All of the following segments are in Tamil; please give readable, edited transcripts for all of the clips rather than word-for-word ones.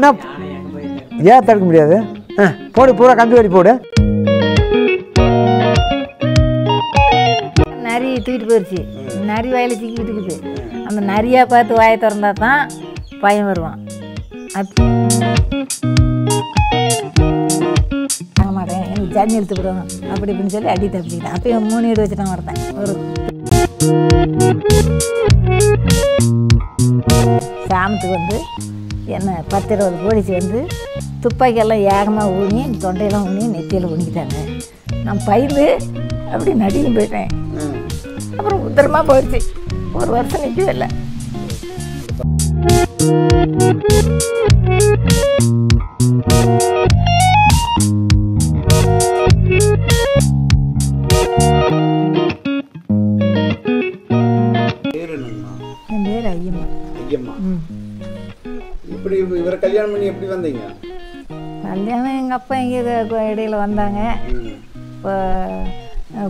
அப்படின்னா ஏன் தடுக்க முடியாது? போடு, பூரா கம்பி வடி போடு. நரி தூக்கிட்டு போயிடுச்சு. நரி வாயில் சிக்கிட்டு இருக்குது. அந்த நரியாக பார்த்து வாயை திறந்தா தான் பயம் வருவான். வாங்க மாட்டேன், எனக்கு ஜன்னி இழுத்து விடுவோம் அப்படி இப்படின்னு சொல்லி அடி தப்பிக்கிட்டேன். அப்பயும் 3 வீடு வச்சுட்டான் ஒருத்தன். ஒரு சாமத்துக்கு வந்து என்ன 10-20 போலீஸ் வந்து துப்பாக்கியெல்லாம் ஏகமாக ஊனி தொண்டையெல்லாம் ஊனி நெத்தியில் ஊனிக்கிட்டாங்க. நான் பயந்து அப்படி நடியும் போயிட்டேன். அப்புறம் உத்தரமாக போயிடுச்சு. 1 வருஷம் நிற்கவே இல்லை. என் பேர் ஐயம்மா. ஐயம்மா. இப்படி இவரை கல்யாணம் பண்ணி எப்படி வந்தீங்க? கல்யாணம் எங்கள் அப்பா இங்கே இடையில வந்தாங்க. இப்போ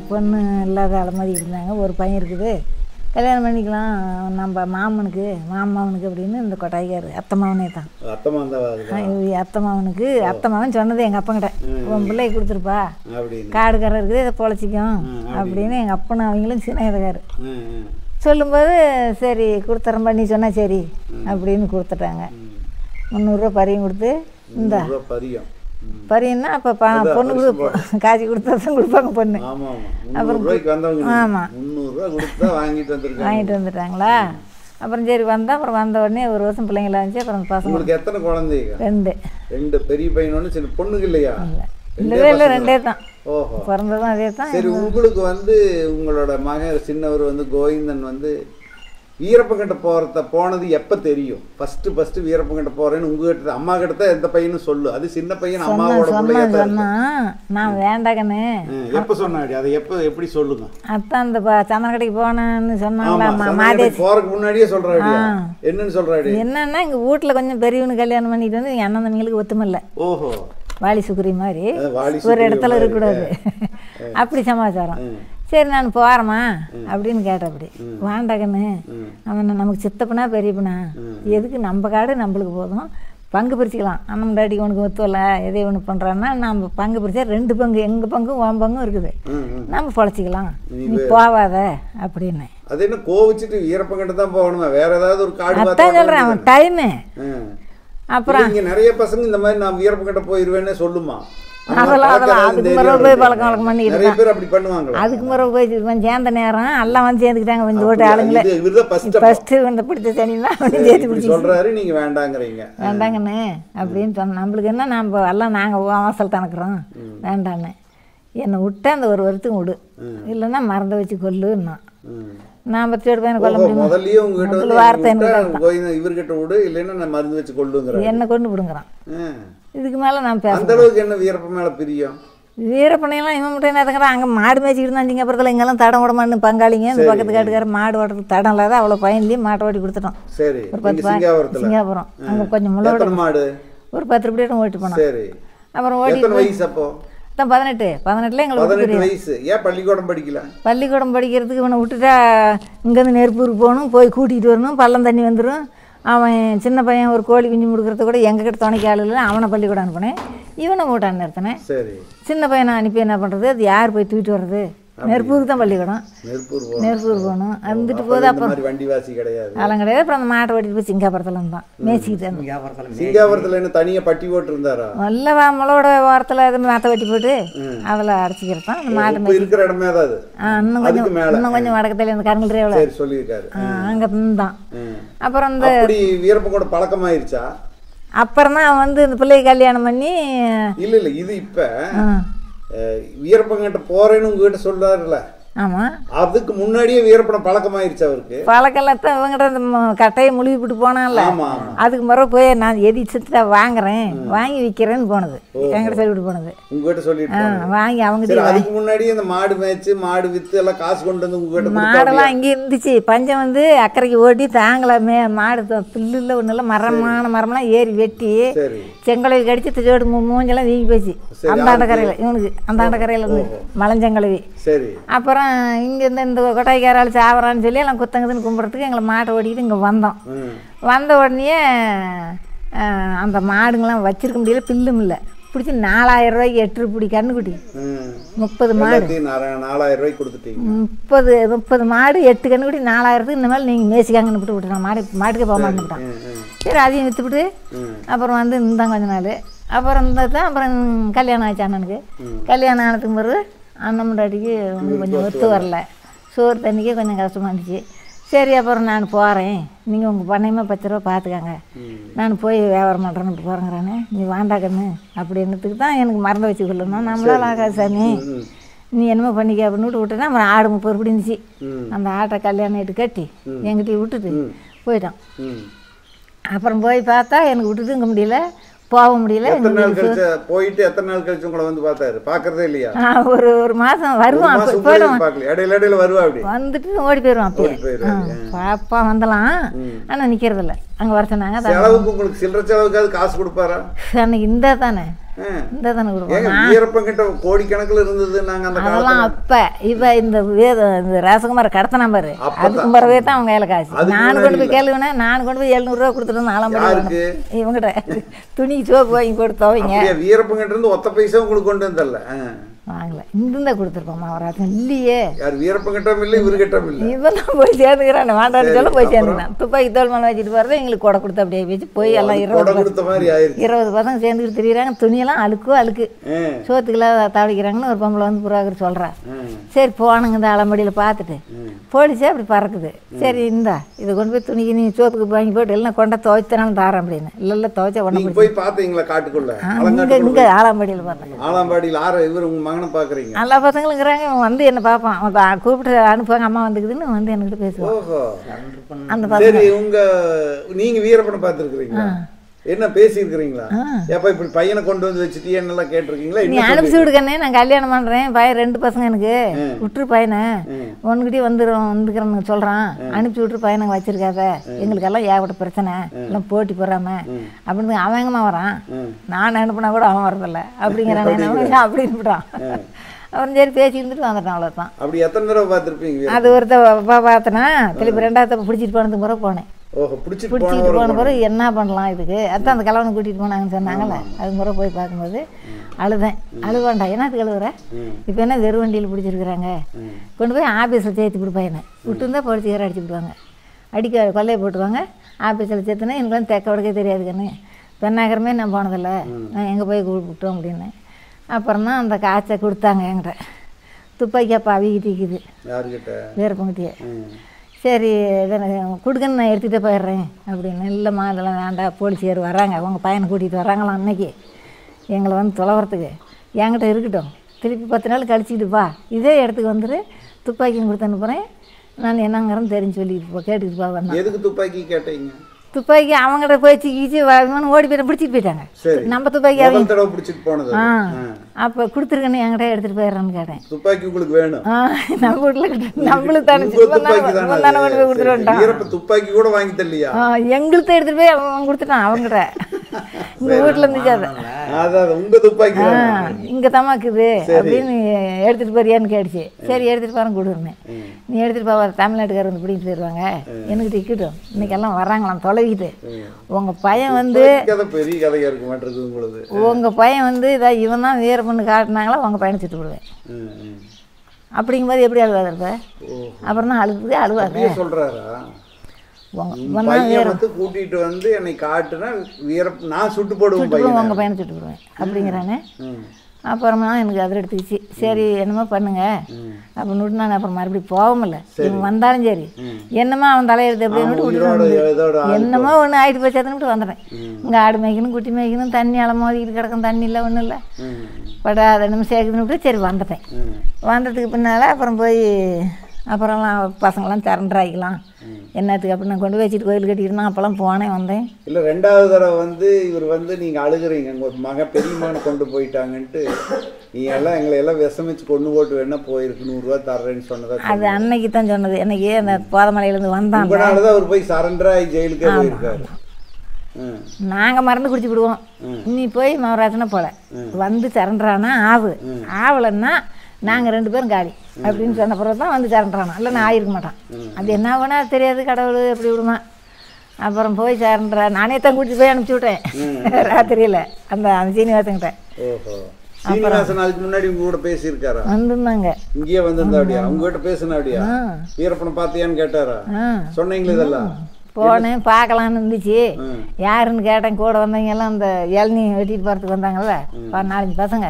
பொண்ணு இல்லாத அலமாரி இருந்தாங்க. ஒரு பையன் இருக்குது, கல்யாணம் பண்ணிக்கலாம் நம்ம மாமாவனுக்கு அப்படின்னு இந்த கொட்டாய்க்காரு அத்தமாவனே தான். அத்தமாவன் சொன்னது எங்கள் அப்பங்கிட்ட, உன் பிள்ளையை கொடுத்துருப்பா, காடுக்காரர் இருக்குது, இதை பொழைச்சிக்கும் அப்படின்னு எங்கள் அப்பனும் அவங்களும் சின்னதுக்காரு சொல்லும்போது சரி கொடுத்துறேன் பண்ணி சொன்னால் சரி அப்படின்னு கொடுத்துட்டாங்க. 300 ரூபா பரியும் கொடுத்து இந்த பரியன்னா அப்போ பொண்ணுக்கு காய்ச்சி கொடுத்தா தான் கொடுப்பாங்க பொண்ணு. அப்புறம் ஆமாம் வாங்கிட்டு வந்துட்டாங்களா. அப்புறம் சரி வந்தா. அப்புறம் வந்த உடனே 1 வருஷம் பிள்ளைங்களா இருந்துச்சு. அப்புறம் பசங்க எத்தனை குழந்தைங்க? 2 பெரிய பையனோட சின்ன பொண்ணுக்கு இல்லையா? இல்லவே இல்லை, 2 தான். பிறந்ததும் அதே தான். சரி, உங்களுக்கு வந்து உங்களோட மகன் சின்னவர் வந்து கோவிந்தன் வந்து வீரப்பங்கிட்ட போனது எப்போ தெரியும்? ஃபர்ஸ்ட் வீரப்பங்கிட்ட போறேன்னு உங்ககிட்ட அம்மா கிட்ட எந்த பையனும் சொல்லு. அது சின்ன பையன் அம்மாவோட சொன்னா நான் வேண்டாங்கன்னு எப்போ சொன்னாடி? அதை எப்படி சொல்லுங்க? அதான் அந்த சந்தன கடைக்கு போனேன்னு சொன்னாங்களா போறதுக்கு முன்னாடியே சொல்றாடி. என்னன்னு சொல்றாடி? என்னன்னா எங்க வீட்டுல கொஞ்சம் பெரியவனு கல்யாணம் பண்ணிட்டு வந்து எங்க அண்ணன் தம்பிங்களுக்கு ஒத்துமில்ல. ஓஹோ, வாலி சுக்குரி மாதிரி ஒரு இடத்துல இருக்கக்கூடாது அப்படி சமாச்சாரம். சரி நான் போகிறேம்மா அப்படின்னு கேட்டேன். அப்படி வேண்டாங்கன்னு அவன் நமக்கு சித்தப்பனா பெரியப்பனா எதுக்கு, நம்ம காடு நம்மளுக்கு போதும், பங்கு பிரிச்சுக்கலாம். அண்ணன் டாடிக்கு உனக்கு ஒத்துவல எதே ஒன்று பண்ணுறான்னா நம்ம பங்கு பிரிச்சா 2 பங்கு, எங்கள் பங்கும் உன் பங்கும் இருக்குது, நம்ம பொழைச்சிக்கலாம், நீ போவாத அப்படின்னு. அது என்ன கோவிச்சுட்டு வீரப்பங்கிட்ட தான் போகணுமா? வேற ஏதாவது ஒரு காடு? அதான் சொல்கிறேன், அவன் டைமு. அப்புறம் இங்கே நிறைய பசங்க இந்த மாதிரி நான் வீரப்பங்கிட்ட போயிடுவேன்னு சொல்லுமா? அதுக்கு மரபு போய் பழக்கம் பண்ணிக்கிட்டு அதுக்கு மரபு போய் சேர்ந்த நேரம் எல்லாம் வந்து சேர்ந்துக்கிட்டாங்க. கொஞ்சம் ஓட்டு ஆளுங்களே ஃபர்ஸ்ட் வந்து பிடிச்ச தனி தான் சேர்த்து பிடிச்சி சொல்றாரு. நீங்க வேண்டாங்கன்னு அப்படின்னு சொன்ன. நம்மளுக்கு என்ன, நம்ம எல்லாம் நாங்கள் வாசல் தனக்குறோம் வேண்டான்னு. என்னை விட்டா அந்த 1 வருஷத்துக்கு விடு, இல்லைன்னா மறந்து வச்சு கொல்லுன்னா. நான் 10 பையனை கொல்ல முடியும்? வார்த்தை இவர்கிட்ட விடு, இல்லைன்னா மருந்து வச்சு கொள்ளுங்க, என்ன கொண்டு விடுங்கிறான். இதுக்கு மேலே நான் பேச என்ன வீரப்ப மேலே பிரியம்? வீரப்பனையெல்லாம் இவன் மட்டும் என்ன தங்குறான். அங்கே மாடு மேய்ச்சிக்கிட்டு இருந்தான் சிங்கப்புறத்தில். இங்கெல்லாம் தடம் ஓட மாட்டேன்னு பங்காளிங்க இந்த பக்கத்து காட்டுக்கார மாடு ஓட்டுறதுக்கு தடம் இல்லாத அவ்வளோ பயன்லேயும் மாட்டை ஓட்டி கொடுத்துட்டோம். சரி, ஒரு 10 சிங்காபுரம் அங்கே கொஞ்சம் முள்ளோட மாடு ஒரு 10 ரூபாய் ஓட்டு போனோம். சரி, அப்புறம் ஓட்டி வயசு அப்போ தான் 18 எங்களுக்கு வயசு. ஏன் பள்ளிக்கூடம் படிக்கல? பள்ளிக்கூடம் படிக்கிறதுக்கு இவனை விட்டுட்டா இங்கேருந்து நெருப்பூருக்கு போகணும், போய் கூட்டிகிட்டு வரணும், பள்ளம் தண்ணி வந்துடும். அவன் சின்ன பையன் ஒரு கோழி குஞ்சு முடுக்கிறது கூட எங்ககிட்ட துணைக்கு ஆள் இல்லை. அவனை பள்ளிக்கூடம் அனுப்பினேன், இவனை மூட்டான்னு நிறுத்தினேன். சரி, சின்ன பையனை அனுப்பி என்ன பண்ணுறது? அது யார் போய் தூக்கிட்டு வர்றது? நெருப்பூருக்கு தான் பள்ளிக்கூடம், நெருப்பூர் போகணும். வந்துட்டு போது அப்புறம் வண்டி வாசி கிடையாது, அதெல்லாம் கிடையாது. அப்புறம் அந்த மாட்டை ஓட்டிட்டு போய் சிங்காபுரத்தில் தான் மேய்ச்சிக்கிட்டு. சிங்காபுரத்தில் என்ன தனியாக பட்டி போட்டு இருந்தாரா? நல்ல நம்மளோட ஓரத்தில் எதுவும் மாற்ற வெட்டி போட்டு அதில் அடைச்சிக்கிறது தான் அந்த மாட்டு இருக்கிற இடமே தான். இன்னும் கொஞ்சம் வடக்கத்தில் இந்த கருங்கல் சொல்லியிருக்காரு, அங்கே தான். அப்புறம் இந்த வீரப்ப கூட பழக்கமாயிருச்சா? அப்புறம் தான் வந்து இந்த பிள்ளையை கல்யாணம் பண்ணி இல்லை இது இப்போ வீரப்பங்கிட்ட போறேன்னு உங்ககிட்ட சொல்றாருல்ல, ஆமாம், அதுக்கு முன்னாடியே வீரப்பனை பழக்கமாயிருச்சு அவருக்கு. பழக்கெல்லாம் இவங்கிட்ட இந்த கட்டையை முழுவிட்டு போனான்ல, அதுக்கு முறை போய் நான் எதி சித்தா வாங்குறேன் வாங்கி விற்கிறேன்னு போனது என்கிட்ட சொல்லிவிட்டு போனது. உங்ககிட்ட சொல்லிட்டு வாங்கி அவங்க அதுக்கு முன்னாடியே இந்த மாடு மேய்ச்சி மாடு விற்று எல்லாம் காசு கொண்டு வந்து உங்ககிட்ட மாடெல்லாம் இங்கே இருந்துச்சு. பஞ்சம் வந்து அக்கறைக்கு ஓட்டி தாங்கலாமே மாடு புல்லுல ஒன்றும் இல்லை, மரம்லாம் ஏறி வெட்டி செங்கலவி கடிச்சு ஜோடு மூஞ்செல்லாம் வீங்கி போச்சு. அந்தாண்ட கரையில் இவனுக்கு அந்தாண்ட கரையில் இருந்து மலஞ்செங்கலவி. சரி, அப்புறம் இங்கேருந்து இந்த கொட்டாய்க்காரால் சாவரான்னு சொல்லி எல்லாம் குத்தங்குதுன்னு கும்பிட்றதுக்கு எங்களை மாட்டை ஓட்டிக்கிட்டு இங்கே வந்தோம். வந்த உடனே அந்த மாடுங்களாம் வச்சிருக்க முடியல, பில்லும் இல்லை. பிடிச்சி 4000 ரூபாய்க்கு 8 பிடி கண்ணுக்குட்டி, 30 மாடு 4000 ரூபாய்க்கு கொடுத்துட்டீங்க. 30 மாடு 8 கண்ணுக்குட்டி 4000க்கு இந்த மாதிரி நீங்கள் மேய்ச்சிக்காங்கன்னு விட்டுட்டான். மாட்டுக்கே போக மாட்டேன்ட்டான். சரி அதையும் விற்றுவிட்டு அப்புறம் வந்து இருந்தாங்க கொஞ்ச நாள். அப்புறம் இருந்தால் தான் அப்புறம் கல்யாணம் ஆச்சு அண்ணனுக்கு. கல்யாணம் ஆனதுக்கு பிறகு அண்ணன் முன்னாடிக்கு கொஞ்சம் ஒத்து வரல, சோறு தண்ணிக்கே கொஞ்சம் கஷ்டமாக இருந்துச்சு. சரி அப்புறம் நான் போகிறேன், நீங்கள் உங்கள் பண்ணையமாக 10 ரூபா பார்த்துக்காங்க, நான் போய் வியாபாரம் பண்ணுறேன்னு போகிறேங்கிறானே, நீ வாண்டாக்கன்னு அப்படின்னதுக்கு தான் எனக்கு மறந்து வச்சு கொள்ளணும். நம்மளால் ஆகாது சாமி, நீ என்னமோ பண்ணிக்க அப்படின்னு விட்டுட்டேன். அப்புறம் ஆடு 30 ரூபாய் இருந்துச்சு. அந்த ஆட்டை கல்யாணம் ஆகிட்டு கட்டி எங்கிட்ட விட்டுட்டு போயிட்டான். அப்புறம் போய் பார்த்தா எனக்கு விட்டுட்டு இருக்க முடியல, போக முடியல. போயிட்டு எத்தனை நாள் கழிச்சு உங்களை வந்து பார்த்தாரு? பார்க்கறதே இல்லையா? ஒரு மாதம் வருவான், இடையில வருவா, அப்படி வந்துட்டு ஓடி போயிடுவான். பாப்பா வந்தலாம், ஆனா நிக்கிறது இல்லை. அங்க வர சொன்னாங்க. செலவுக்கு உங்களுக்கு சில்லறை செலவுக்காவது காசு கொடுப்பாரா? அன்னைக்கு இந்த தானே கோடிக்கணக்கில் இருந்தது. நாங்க அதெல்லாம் அப்ப இப்ப இந்த ராசகுமார கடத்தினா பாரு, அதுக்கு பிறவே தான் அவங்க கையில காசு. நான் கொண்டு போய் கேளுவேன்னா, நான் கொண்டு போய் 700 ரூபா கொடுத்துட்டு ஆலம்படி இவங்கிட்ட துணிக்கு சோப்பு வாங்கி கொடுத்தவங்க. வீரப்பங்கிட்ட இருந்து ஒத்த பைசா உங்களுக்கு கொண்டு வந்தல வாங்கல, இந்த கொடுத்துருப்போம். அவராசன் இல்லையே, யார் வீரப்பங்கிட்டம் இல்லை, இவரு கிட்டம் இல்லை. இவெல்லாம் போய் சேர்ந்துக்கிறான், வேண்டான்னு சொல்ல போய் சேர்ந்துக்கிறான். துப்பாக்கி தோல் மேலே வச்சுட்டு போறதை எங்களுக்கு கொடை கொடுத்து அப்படியே வச்சு போய் எல்லாம் 20 பசங்க சேர்ந்துக்கிட்டு தெரியுறாங்க. துணியெல்லாம் அழுக்கு சோத்துக்கெல்லாம் தவடிக்கிறாங்கன்னு ஒரு பொம்பளை வந்து புறாகர் சொல்கிறா. சரி போனங்க இந்த அலம்படியில் பார்த்துட்டு போலீஸே அப்படி பறக்குது. சரி இந்தா இதை கொண்டு போய் துணிக்கு நீ சோத்துக்கு வாங்கி போட்டு எல்லாம் கொண்டா துவைச்சனாலும் தாரேன் அப்படின்னு. இல்லை துவைச்சா ஒன்று போய் பார்த்தீங்களா? காட்டுக்குள்ள இங்கே ஆலம்பாடியில் பார்த்தேன். ஆலம்பாடியில் இவர் உங்க மகனை பார்க்குறீங்க? எல்லா பசங்களுங்கிறாங்க. வந்து என்ன பார்ப்பான், கூப்பிட்டு அனுப்புவாங்க, அம்மா வந்துக்குதுன்னு வந்து என்கிட்ட பேசுவான். அந்த பசங்க நீங்க வீரப்பனை பார்த்துருக்குறீங்களா? என்ன பேசியிருக்கிறீங்களா? எப்ப இப்படி பையனை கொண்டு வந்து வச்சுட்டு என்னெல்லாம் கேட்டிருக்கீங்களா? நீ அனுப்பிச்சு விடுக்கண்ணே, நான் கல்யாணம் பண்றேன், பையன் 2 பசங்க எனக்கு விட்டுரு, பையனை ஒன்னுக்கிட்டே வந்துக்கிறேன்னு சொல்றான், அனுப்பிச்சு விட்டுரு பையனை வச்சிருக்காத, எங்களுக்கெல்லாம் ஏகப்பட்ட பிரச்சனை, எல்லாம் போட்டி போறாம அப்படின்னு அவங்கம்மா வரான். நான் அனுப்புனா கூட அவன் வரதில்ல அப்படிங்கிறான் அப்படின்னு விட்டான். அப்புறம் சரி பேசி இருந்துட்டு வந்துட்டான், அவ்வளோதான். அப்படி எத்தனை தடவை பார்த்துருப்பீங்க? அது ஒருத்த பார்த்தனா திருப்பி 2வது பிடிச்சிட்டு போனதுக்கு பிறகு போனேன். பிடிச்சிட்டு போன பிறகு என்ன பண்ணலாம் இதுக்கு, அதான் அந்த கலவனை கூட்டிகிட்டு போனாங்கன்னு சொன்னாங்கல்ல, அது முறை போய் பார்க்கும்போது அழுதேன். அழுவாண்டா, என்னத்துக்கு அழுகுற, இப்போ என்ன வெறும் வண்டியில் பிடிச்சிருக்கிறாங்க, கொண்டு போய் ஆஃபீஸில் சேர்த்து விடுப்பாங்க, விட்டுருந்தா போலீஸ்கார அடிச்சு விடுவாங்க, அடிக்க கொள்ளையை போட்டுருவாங்க. ஆஃபீஸில் சேர்த்துனா எனக்கு வந்து தெக்க வடக்கே தெரியாதுக்கன்னு, பெண்ணாகரமே நான் போனதில்லை, நான் எங்கே போய் கூப்பிட்டோம் அப்படின்னு. அப்புறம் தான் அந்த காய்ச்சை கொடுத்தாங்க என்கிட்ட. துப்பாக்கி அப்போ அவிக்கிட்டு வீரப்பங்கிட்டே. சரி கொடுக்கன்னு நான் எடுத்துகிட்டே போயிடுறேன் அப்படின்னு. இல்லைம்மா இதெல்லாம் வேண்டாம், போலீஸார் வராங்க, அவங்க பையனை கூட்டிகிட்டு வராங்களாம் அன்னைக்கு எங்களை வந்து தொலைவரத்துக்கு, என்கிட்ட இருக்கட்டும், திருப்பி 10 நாள் கழிச்சிக்கிட்டு வா, இதே இடத்துக்கு வந்துட்டு துப்பாக்கியும் கொடுத்து அனுப்புகிறேன், நான் என்னங்கிறேன்னு தெரிஞ்சு சொல்லிட்டு கேட்டுக்கிட்டு போவேன். எதுக்கு துப்பாக்கி கேட்டீங்க? துப்பாக்கி அவங்கள்ட்ட போய் கீச்சு ஓடி போய் பிடிச்சிட்டு போயிட்டாங்க. நம்ம துப்பாக்கி அப்போ கொடுத்துருக்கேன்னு என்கிட்ட எடுத்துகிட்டு போயிடுறான்னு கேட்டேன். துப்பாக்கி உங்களுக்கு வேணும்? நம்ம வீட்டில் நம்மளுக்கு தானே கொடுத்துட்டு துப்பாக்கி கூட வாங்கி தரலையா? எங்களுக்கு எடுத்துகிட்டு போய் அவன் கொடுத்துட்டான் அவங்ககிட்ட. இங்கே வீட்டில் இருந்துச்சு அது உங்க துப்பாக்கி இங்கே தமாக்குது அப்படின்னு எடுத்துகிட்டு போறியான்னு கேட்டுச்சு. சரி எடுத்துகிட்டு போகிறேன் கொடுன்னு. நீ எடுத்துகிட்டு போவ, தமிழ்நாட்டுக்காரர் வந்து பிடிக்கிட்டு போயிடுவாங்க, எனக்கு டிக்கெட்டும் இன்னைக்கெல்லாம் வர்றாங்களாம் தொலைவிட்டு. உங்கள் பையன் வந்து பெரிய கதையாக இருக்க மாட்டேங்குது உங்களுக்கு. உங்கள் பையன் வந்து இதான் இவன் தான் வீரப்பண்ணு காட்டினாங்களா, உங்கள் பையனை சுட்டு விடுவேன் அப்படிங்கும்போது எப்படி அழுவாது இருப்ப? அப்புறம் தான் அழுவாது சொல்கிறாரா? கூட்டிட்டு வந்து என்னை காட்டுனா நான் சுட்டு போடுவேன், உங்கள் பையனை சுட்டு போடுவேன் அப்படிங்கிறானே. அப்புறமா எனக்கு அதில் எடுத்துக்கிச்சு. சரி என்னமோ பண்ணுங்க அப்படின்னு விட்டு நான் அப்புறம் மறுபடியும் போகமில்ல. இவன் வந்தாலும் சரி என்னமோ அவன் தலையெழுத்து அப்படின்னு என்னமோ ஒன்று ஆகிட்டு போச்சாதுன்னு வந்துடுறேன். இங்கே ஆடு மேய்க்கணும், குட்டி மேய்க்கணும், தண்ணி அலமோதிக்கிட்டு கிடக்கும், தண்ணி இல்லை ஒன்றும் இல்லை, படாத நிமிஷம் சேர்க்குதுன்னு விட்டு சரி வந்துட்டேன். வந்ததுக்கு பின்னால் அப்புறம் போய் அப்புறம்லாம் பசங்களாம் சரண்டர் ஆகிக்கலாம் என்னத்துக்கு அப்படின்னு நான் கொண்டு போய் வச்சுட்டு கோயில் கட்டிக்கிட்டு அப்போல்லாம் போனேன் வந்தேன். இல்லை 2வது தடவை வந்து இவர் வந்து நீங்கள் அழுகுறீங்க, உங்கள் மகன் பெரிய மகன் கொண்டு போயிட்டாங்கன்ட்டு, நீங்கள் எல்லாம் எங்களை எல்லாம் விஷமிச்சு கொண்டு போட்டு வேணா போயிருக்கு 100 ரூபா தர்றேன்னு சொன்னதா? அது அன்னைக்கு தான் சொன்னது. எனக்கு அந்த போதமலையிலேருந்து வந்தான், அதனால தான் அவர் போய் சரண்டர் ஆகி ஜெயிலுக்கே போயிருக்காரு. நாங்கள் மருந்து குடிச்சு விடுவோம், நீ போய் மவராசனை போல வந்து சரண்டரானா ஆவலைன்னா நாங்கள் 2 பேரும் காலி அப்படின்னு சொன்ன பிறகு தான் வந்து சரண்டரானோம். இல்லை நான் ஆகிருக்க மாட்டான். அது என்ன வேணா தெரியாது, கடவுள் எப்படி விடுமா அப்புறம் போய் சேர்ன்றா நானே தான் கூட்டிட்டு போய் அனுப்பிச்சி விட்டேன் ராத்திரியில் அந்த சீனிவாசன்கிட்ட. ஓஹோ, சீனிவாசன் அதுக்கு முன்னாடி உங்க கூட பேசியிருக்காரா? வந்துருந்தாங்க, இங்கேயே வந்திருந்தா அப்படியா? உங்ககிட்ட பேசினா அப்படியா? வீரப்பனை பார்த்தியான்னு கேட்டாரா? சொன்னீங்களா இதெல்லாம்? போனேன், பார்க்கலான்னு இருந்துச்சு. யாருன்னு கேட்டேன். கூட வந்தவங்க எல்லாம் அந்த இளநீ வெட்டிட்டு போகிறதுக்கு வந்தாங்கல்ல 4-5 பசங்க.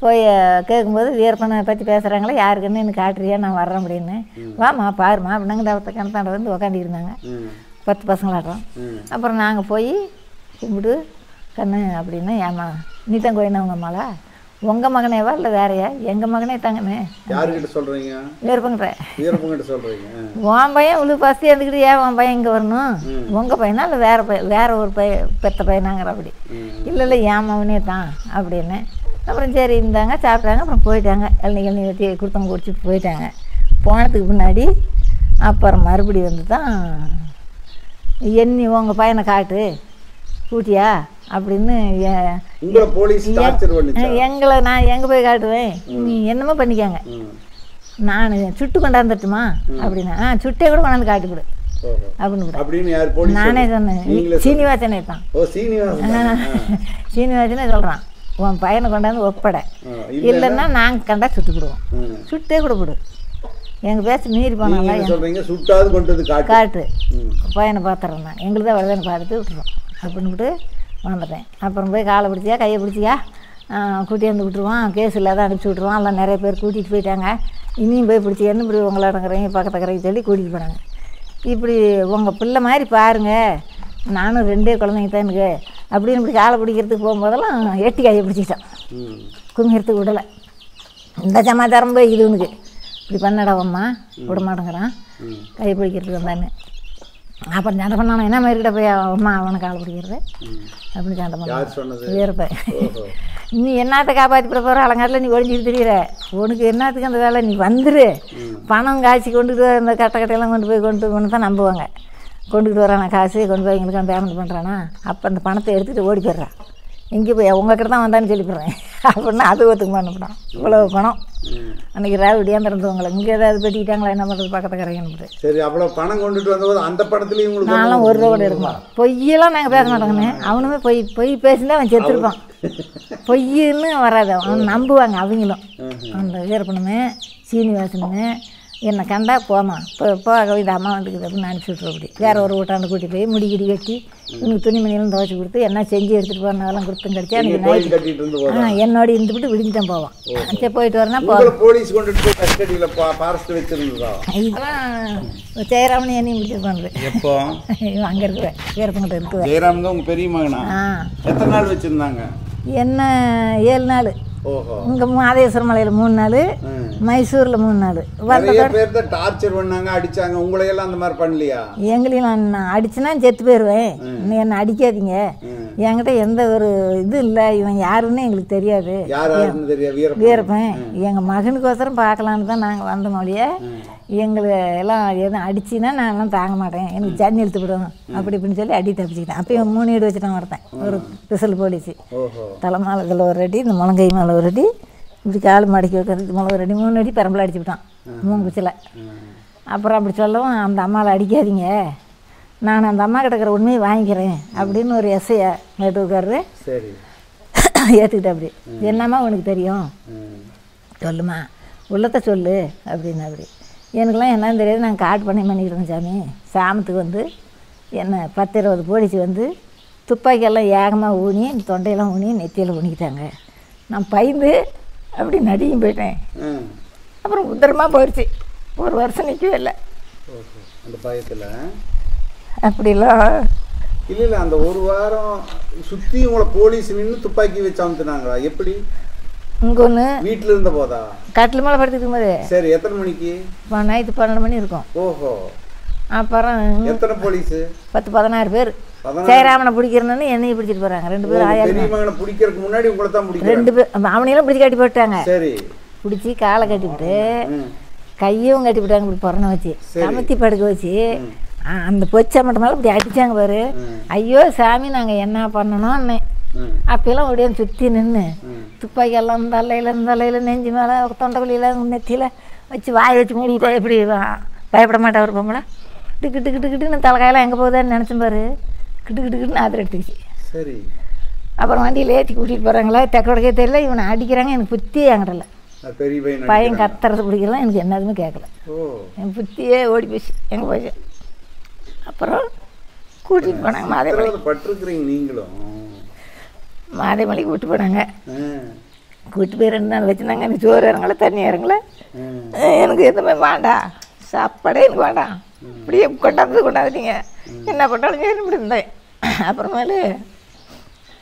போய் கேட்கும்போது வீரப்பனை பற்றி பேசுகிறாங்களே, யாருக்குன்னு எனக்கு காட்டுறியா, நான் வர்றேன் அப்படின்னு. வாமா பாருமா அப்படின்னாங்க. தவத்தை கிணத்தாண்ட வந்து உக்காண்டி இருந்தாங்க 10 பசங்களாட்டம். அப்புறம் நாங்கள் போய் கும்பிட்டு கண்ணு அப்படின்னு, ஏமா நீ தான் கோயினா உங்கள் அம்மாளா, உங்கள் மகனேவா இல்லை வேறையா? எங்கள் மகனே தாங்கண்ணே. யாருக்கிட்ட சொல்கிறீங்க? வீரப்பங்கிட்ட சொல்கிறீங்க. உன் பையன் உள்ள பசி இருந்துக்கிட்டு ஏன் உன் பையன் இங்கே வரணும்? உங்கள் பையனா இல்லை வேற ஒரு பெத்த பையனாங்கிற அப்படி. இல்லை என் மகனே தான் அப்படின்னு. அப்புறம் சரி இருந்தாங்க, சாப்பிட்டாங்க. அப்புறம் போயிட்டாங்க. இளநீ வெட்டி கொடுத்தவங்க குடிச்சிட்டு போயிட்டாங்க. போனதுக்கு முன்னாடி அப்புறம் மறுபடி வந்து தான் எண்ணி உங்கள் பையனை காட்டு கூட்டியா அப்படின்னு எங்களை நான் எங்கே போய் காட்டுவேன், நீ என்னமோ பண்ணிக்காங்க, நான் சுட்டு கொண்டாந்துட்டுமா அப்படின்னா சுட்டே கூட கொண்டாந்து காட்டி கொடு அப்படின்னு நானே சொன்னேன். சீனிவாசனே தான், சீனிவாசனே சொல்கிறான், உன் பையனை கொண்டாந்து ஒப்படை, இல்லைன்னா நாங்கள் கண்டா சுட்டுக்கிடுவோம், சுட்டே கூட கொடு. எங்கள் பேச மீறி போனாங்க காட்டு பையனை பார்த்துறேன், நான் எங்களுக்கு தான் வருதுன்னு பார்த்துட்டு விட்டுருவோம் அப்படின்னுட்டு வந்துட்டேன். அப்புறம் போய் காலை பிடிச்சியா கையை பிடிச்சியா கூட்டி வந்து விட்டுருவான், கேஸ் இல்லாத அனுப்பிச்சி விட்ருவான். எல்லாம் நிறைய பேர் கூட்டிகிட்டு போயிட்டாங்க. இனியும் போய் பிடிச்சி என்ன இப்படி உங்களை இடங்குறீங்க பக்கத்து கரைக்கு சொல்லி கூட்டிகிட்டு போனாங்க. இப்படி உங்கள் பிள்ளை மாதிரி பாருங்கள், நானும் 2 குழந்தைங்க தான் எனக்கு அப்படின்னு இப்படி காலை பிடிக்கிறதுக்கு போகும்போதெல்லாம் எட்டி கையை பிடிச்சிட்டான், குமிக்கிறதுக்கு விடலை. இந்த சமாச்சாரம் போய் இது உனக்கு இப்படி பண்ணடாவம்மா விட மாட்டேங்கிறான் கையை பிடிக்கிறதுக்கு வந்தான்னு. அப்புறம் சண்டை பண்ணானோ என்ன மாதிரி கிட்ட போய் அம்மா அவனை காலை பிடிக்கிறது அப்படின்னு சண்டை பண்ண வீரப்ப. நீ என்னத்தை காப்பாற்றிப்பட போகிற அலங்காட்டில் நீ ஒழிஞ்சிட்டு தெரியுற, உனக்கு என்னத்துக்கு அந்த வேலை, நீ வந்துரு பணம் காய்ச்சி கொண்டுட்டு அந்த கட்டையெல்லாம் கொண்டு போய் தான் நம்புவாங்க. கொண்டுக்கிட்டு வரானா காசு கொண்டு போய் எங்களுக்கு பேமெண்ட் பண்ணுறானா, அப்போ அந்த பணத்தை எடுத்துகிட்டு ஓடி போயிடுறான். எங்கே போய் உங்ககிட்ட தான் வந்தான்னு சொல்லிவிடுறேன் அப்படின்னா அது ஒத்துக்கு பண்ணப்படான். இவ்வளவு பணம் அன்றைக்கி ராவிடியாக திறந்துவங்களை இங்கே ஏதாவது பெட்டிக்கிட்டாங்களா என்ன பண்ணுறது பக்கத்து கரைக்கணும். சரி, அவ்வளோ பணம் கொண்டுட்டு வந்தபோது அந்த படத்துலையும் நான்லாம் ஒரு ரூபா கூட எடுக்கணும். பொய்யெல்லாம் நாங்கள் பேச மாட்டோங்கண்ணே. அவனுமே பொய் பேசினா அவன் செத்துருப்பான். பொய்ன்னு வராது, அவன் நம்புவாங்க அவங்களும். அந்த வீரப்பனுமே சீனிவாசனுமே என்னை கண்டா போமா இப்போ இந்த அம்மா வந்துக்குது அப்படின்னு அனுப்பிச்சி விட்ருவோம். அப்படி வேறு ஒரு வீட்டாண்டு கூட்டி போய் முடிக்கிடி கட்டி உனக்கு துணிமணியெல்லாம் துவைச்சி கொடுத்து என்ன செஞ்சு எடுத்துகிட்டு போனதெல்லாம் கொடுத்தும் கிடச்சி எனக்கு நைட்டு என்னோட இருந்துவிட்டு விடிஞ்சுதான் போவான். சரி போயிட்டு வரேன்னா போலீஸ் கொண்டுட்டு போய் கஸ்டடியில் ஃபாரஸ்ட் வச்சுருந்தா இதெல்லாம் ஜெயராமன் என்னையும் பிடிச்சிருப்பாங்க. எப்போ அங்கே இருக்கிற வீரப்பங்கிட்ட இருக்குது. ஜெயராம் தான் உங்கள் பெரிய மகனா? எத்தனை நாள் வச்சுருந்தாங்க? என்ன 7 நாள். இங்கே மாதேஸ்வரம் மலையில் 3 நாள், மைசூரில் 3 நாள். டார்ச்சர் பண்ணாங்க, அடிச்சாங்க. உங்களையெல்லாம் அந்த மாதிரி பண்ணலையா? எங்களையும் நான் அடிச்சுனா செத்து போயிடுவேன், என்னை அடிக்காதீங்க, என்கிட்ட எந்த ஒரு இது இல்லை, இவன் யாருன்னு எங்களுக்கு தெரியாது. வீரப்பன் எங்கள் மகனுக்கோசரம் பார்க்கலான்னு தான் நாங்கள் வந்த மொழியை. எங்களை எல்லாம் எதுவும் அடிச்சுன்னா நான்லாம் தாங்க மாட்டேன், எனக்கு ஜன்னி இழுத்து விடும் அப்படி இப்படின்னு சொல்லி அடி தப்பிச்சுக்கிட்டேன். அப்பயும் 3 வீடு வச்சுட்டான் ஒருத்தன், ஒரு பிசல் போலீஸு. தலை மேலே ஒரு அடி, இந்த முழங்கை மேலே ஒரு அடி, இப்படி கால் மடக்கி வைக்கிறது முளை ஒரு அடி, 3 அடி பெரம்பில் அடிச்சு விட்டான் மூங்குச்சில். அப்புறம் அப்படி சொல்லவும் அந்த அம்மாவை அடிக்காதீங்க, நான் அந்த அம்மா கிடக்கிற உண்மையை வாங்கிக்கிறேன் அப்படின்னு ஒரு எஸ்ஐயை மேட்டுக்காரரு ஏற்றுக்கிட்டேன். அப்படி என்னம்மா உனக்கு தெரியும் சொல்லுமா, உள்ளத்தை சொல்லு அப்படின்னு. அப்படி எனக்குலாம் என்னன்னு தெரியாது, நாங்கள் காட்டு பண்ணிக்கிறோம் சாமி. சாமத்துக்கு வந்து என்ன 10-20 போலீஸ் வந்து துப்பாக்கியெல்லாம் ஏகமாக ஊனி தொண்டையெல்லாம் ஊனி நெத்தியில் ஊனிக்கிட்டாங்க. நான் பயந்து அப்படி நடியும் போயிட்டேன். அப்புறம் உத்தரமாக போயிடுச்சு, 1 வருஷம் நிற்கவே இல்லை அந்த பயத்தில். அப்படிலாம் இல்லை அந்த 1 வாரம் சுற்றி உங்களை போலீஸ் நின்று துப்பாக்கி வச்சு அமுத்துனாங்களா? எப்படி? இங்கே ஒன்று வீட்டில் இருந்த போதா? கட்டில் மேலே படுத்துக்கும் போது. சரி, எத்தனை மணிக்கு? நைட்டு 12 மணி இருக்கும். ஓஹோ. அப்புறம் எத்தனை போலீஸு? 10-16 பேர். ஜெயராமனை பிடிக்கிறேன்னு என்னையும் பிடிச்சிட்டு போகிறாங்க. 2 பேர் ஆயா பிடிக்கிறதுக்கு முன்னாடி உங்களை தான் பிடிக்கும். 2 பேர் அவனையெல்லாம் பிடிச்சி கட்டி போட்டாங்க. சரி, பிடிச்சி காலை கட்டிவிட்டு கையும் கட்டி விட்டாங்க. இப்படி புறணை வச்சு கமத்தி படுக்க வச்சு அந்த பொச்சை மட்டும் மேலே இப்படி அடித்தாங்க பாரு. ஐயோ சாமி நாங்கள் என்ன பண்ணணும்னு அப்பெல்லாம் அப்படியே சுற்றி நின்று துப்பாக்கியெல்லாம் இந்த தலையில் நெஞ்சு மேலே தொண்டைக்குழியில் நெத்தியில் வச்சு வாய் வச்சு மூடிட்டா எப்படி பயப்பட மாட்டா ஒரு பொம்பளை கிட்டு கிட்டு கிட்டு கிட்டுன்னு தலைக்காயெல்லாம் எங்கே போகுதான்னு நினச்சேன் பாரு. கிட்டு கிட்டு கிட்டுன்னு ஆத்திரம் எடுத்துக்கிச்சு. சரி. அப்புறம் வண்டியில் ஏற்றி கூட்டிகிட்டு போகிறாங்களா தெக்கோடக்கே தெரியல. இவனை அடிக்கிறாங்க. எனக்கு புத்தியே என்கிட்டல. பெரிய பையன் கத்துறது பிடிக்கலாம். எனக்கு என்னதுமே கேட்கல. என் புத்தியே ஓடி போச்சு. எங்கே போச்சு. அப்புறம் கூட்டிகிட்டு போனாங்க மாதேமலை. பட்டிருக்கிறீங்க நீங்களும். மாதேமலைக்கு கூப்பிட்டு போனாங்க. கூப்பிட்டு போய் 2 நாள் வச்சுருந்தாங்க. எனக்கு சோறு இறங்கல, தண்ணி இறங்கல. எனக்கு எதுவுமே வேண்டாம், சாப்பாடே எனக்கு வேண்டாம். இப்படியே கொண்டாந்துட்டீங்க, என்ன பண்ணாலும் சரி இப்படி இருந்தேன். அப்புறமேலு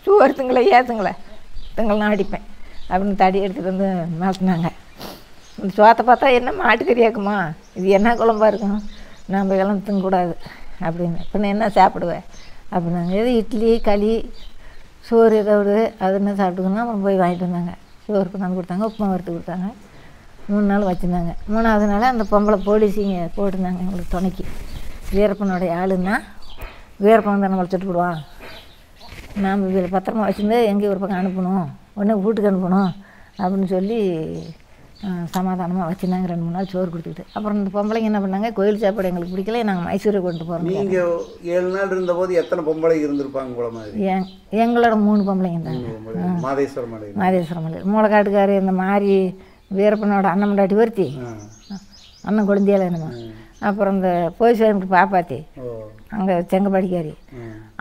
சோறு திங்களை ஏற்றுங்களேன், திங்கள்லாம் அடிப்பேன் அப்படின்னு தடி எடுத்துகிட்டு வந்து மாட்டினாங்க. இந்த சோத்தை பார்த்தா என்ன மாட்டுக்கறியாக்குமா, இது என்ன குழம்பா இருக்கும், நம்ம இதெல்லாம் திங்கக்கூடாது அப்படின்னு. இப்போ நான் என்ன சாப்பிடுவேன் அப்படின்னாங்க. எது இட்லி களி சோறு ஏதாவது அது என்ன சாப்பிட்டுக்கணும். அப்புறம் போய் வாங்கிட்டு வந்தாங்க. சோறு கொண்டாந்து கொடுத்தாங்க, உப்புமா வறுத்து கொடுத்தாங்க. 3 நாள் வச்சுருந்தாங்க. 3ஆவது நாள் அந்த பொம்பளை போலீஸிங்க போட்டிருந்தாங்க எங்களுக்கு துணைக்கு. வீரப்பனுடைய ஆளுன்னா வீரப்பன் தான் நம்மளை சுட்டு விடுவான், நாம் இதில் பத்திரமா வச்சுருந்து எங்கேயும் ஒரு பக்கம் அனுப்பணும், உடனே வீட்டுக்கு அனுப்பணும் அப்படின்னு சொல்லி சமாதானமாக வச்சுருந்தாங்க. 2-3 நாள் சோறு கொடுத்துக்கிட்டு. அப்புறம் இந்த பொம்பளைங்க என்ன பண்ணாங்க, கோயில் சாப்பாடு எங்களுக்கு பிடிக்கல, நாங்கள் மைசூருக்கு கொண்டு போகிறோம். நீங்கள் 7 நாள் இருந்தபோது எத்தனை பொம்பளை இருந்திருப்பாங்க போல மாதிரி? எங்களோட 3 பொம்பளைங்க தான். மாதேஸ்வரம் மலை மூளைக்காட்டுக்காரு இந்த மாதிரி வீரப்பனோட அண்ணன் முண்டாட்டி ஒருத்தி, அண்ணன் கொழுந்தியால் என்னமா. அப்புறம் இந்த போய் சாமிக்கு பாப்பாத்தி அங்கே செங்கப்பாடிக்காரி,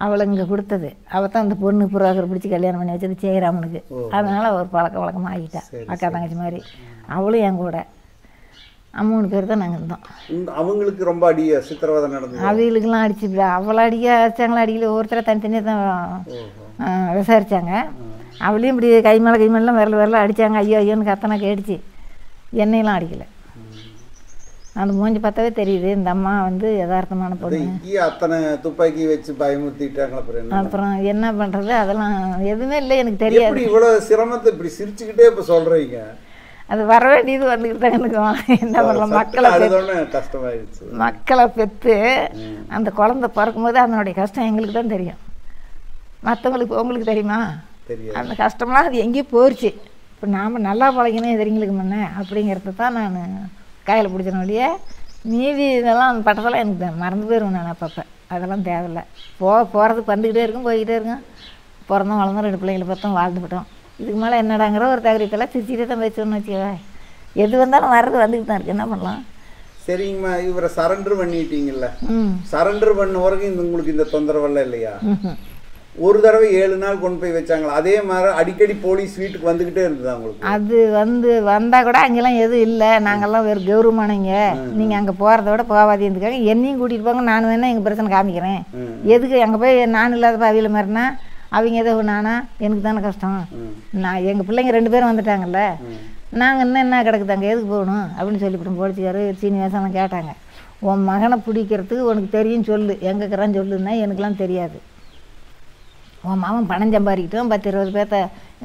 அவளை இங்கே கொடுத்தது. அவள் தான் அந்த பொண்ணு புறாக்கரை பிடிச்சி கல்யாணம் பண்ணி வச்சது ஜெயராமனுக்கு. அதனால் ஒரு பழக்க வழக்கமாக ஆகிட்டா, அக்கா தங்கச்சி மாதிரி. அவளும் என் கூட 3 பேர் தான் நாங்கள் இருந்தோம். அவங்களுக்கு ரொம்ப அடிய சித்திரவதை நடந்தது. அவங்களுக்கெல்லாம் அடிச்சு அவளை அடிச்சாங்களா அடிக்கல, ஒருத்தரை தனித்தனியாக தான் விசாரித்தாங்க. அவளையும் இப்படி கை மேலாம் விரலாம் அடித்தாங்க. ஐயோ ஐயோன்னு கத்தனை கேட்டுச்சு. என்னையெல்லாம் அடிக்கலை. அந்த மூஞ்சி பார்த்தாவே தெரியுது இந்த அம்மா வந்து யதார்த்தமான பொண்ணு. அத்தனை துப்பாக்கி வச்சு பயமுறுத்திட்டாங்க. அப்புறம் என்ன பண்ணுறது, அதெல்லாம் எதுவுமே இல்லை, எனக்கு தெரியாது. இவ்வளோ சிரமத்தை இப்படி சிரிச்சுக்கிட்டே இப்போ சொல்கிறீங்க. அது வர வேண்டியது வந்துக்கிட்டு தான் எனக்கு. என்ன பண்ணலாம், மக்களை பெற்று அந்த குழந்தை பிறக்கும்போது அதனுடைய கஷ்டம் எங்களுக்கு தான் தெரியும். மற்றவங்களுக்கு உங்களுக்கு தெரியுமா அந்த கஷ்டம்லாம்? அது எங்கேயும் போயிடுச்சு. இப்போ நாம் நல்லா பழகினே எதிரிங்களுக்கு முன்னே அப்படிங்கிறத தான் நான் கையில் பிடிச்சன வழியே. மீதி இதெல்லாம் அந்த பட்டத்தெல்லாம் எனக்கு மறந்து போயிடுவேன் நான் அப்பப்போ. அதெல்லாம் தேவையில்லை. போகிறதுக்கு வந்துக்கிட்டே இருக்கும், போய்கிட்டே இருக்கும். பிறந்தோம் வளர்ந்தோம், 2 பிள்ளைங்களை பார்த்தோம், வாழ்ந்துவிட்டோம். இதுக்கு மேலே என்னடாங்கிற ஒரு தகரியத்தெல்லாம் சிரிச்சிட்டே தான் வச்சோன்னு வச்சுக்கவே. எது வந்தாலும் வர்றது வந்துக்கிட்டு தான் இருக்குது, என்ன பண்ணலாம். சரிங்கம்மா, இவரை சரண்டர் பண்ணிட்டீங்கல்ல, சரண்டர் பண்ண வரைக்கும் உங்களுக்கு இந்த தொந்தரவெல்லாம் இல்லையா? ஒரு தடவை 7 நாள் கொண்டு போய் வச்சாங்களா? அதே மாதிரி அடிக்கடி போலீஸ் வீட்டுக்கு வந்துக்கிட்டே இருந்தது உங்களுக்கு? அது வந்தால் கூட அங்கெல்லாம் எதுவும் இல்லை, நாங்கள்லாம் வேறு கௌரவமானங்க, நீங்கள் அங்கே போகிறத விட போகாதீங்கிறதுக்காக என்னையும் கூட்டிகிட்டு போங்க, நான் வேணா எங்கள் பிரச்சனை காமிக்கிறேன். எதுக்கு அங்கே போய் நான் இல்லாதப்ப அவியில் மாதிரினா அவங்க ஏதோ நானா, எனக்கு தானே கஷ்டம். நான் எங்கள் பிள்ளைங்க 2 பேரும் வந்துட்டாங்கல்ல, நாங்கள் இன்னும் என்ன கிடக்குதாங்க, எதுக்கு போகணும் அப்படின்னு சொல்லிவிட்டோம். போலீஸ்காரு சீனிவாசன் கேட்டாங்க, உன் மகனை பிடிக்கிறதுக்கு உனக்கு தெரியும் சொல்லு, எங்கே இருக்கிறான்னு சொல்லுன்னா எனக்குலாம் தெரியாது. உன் மாமன் பணம் சம்பாதிக்கிட்டோம், 10-20 பேர்த்த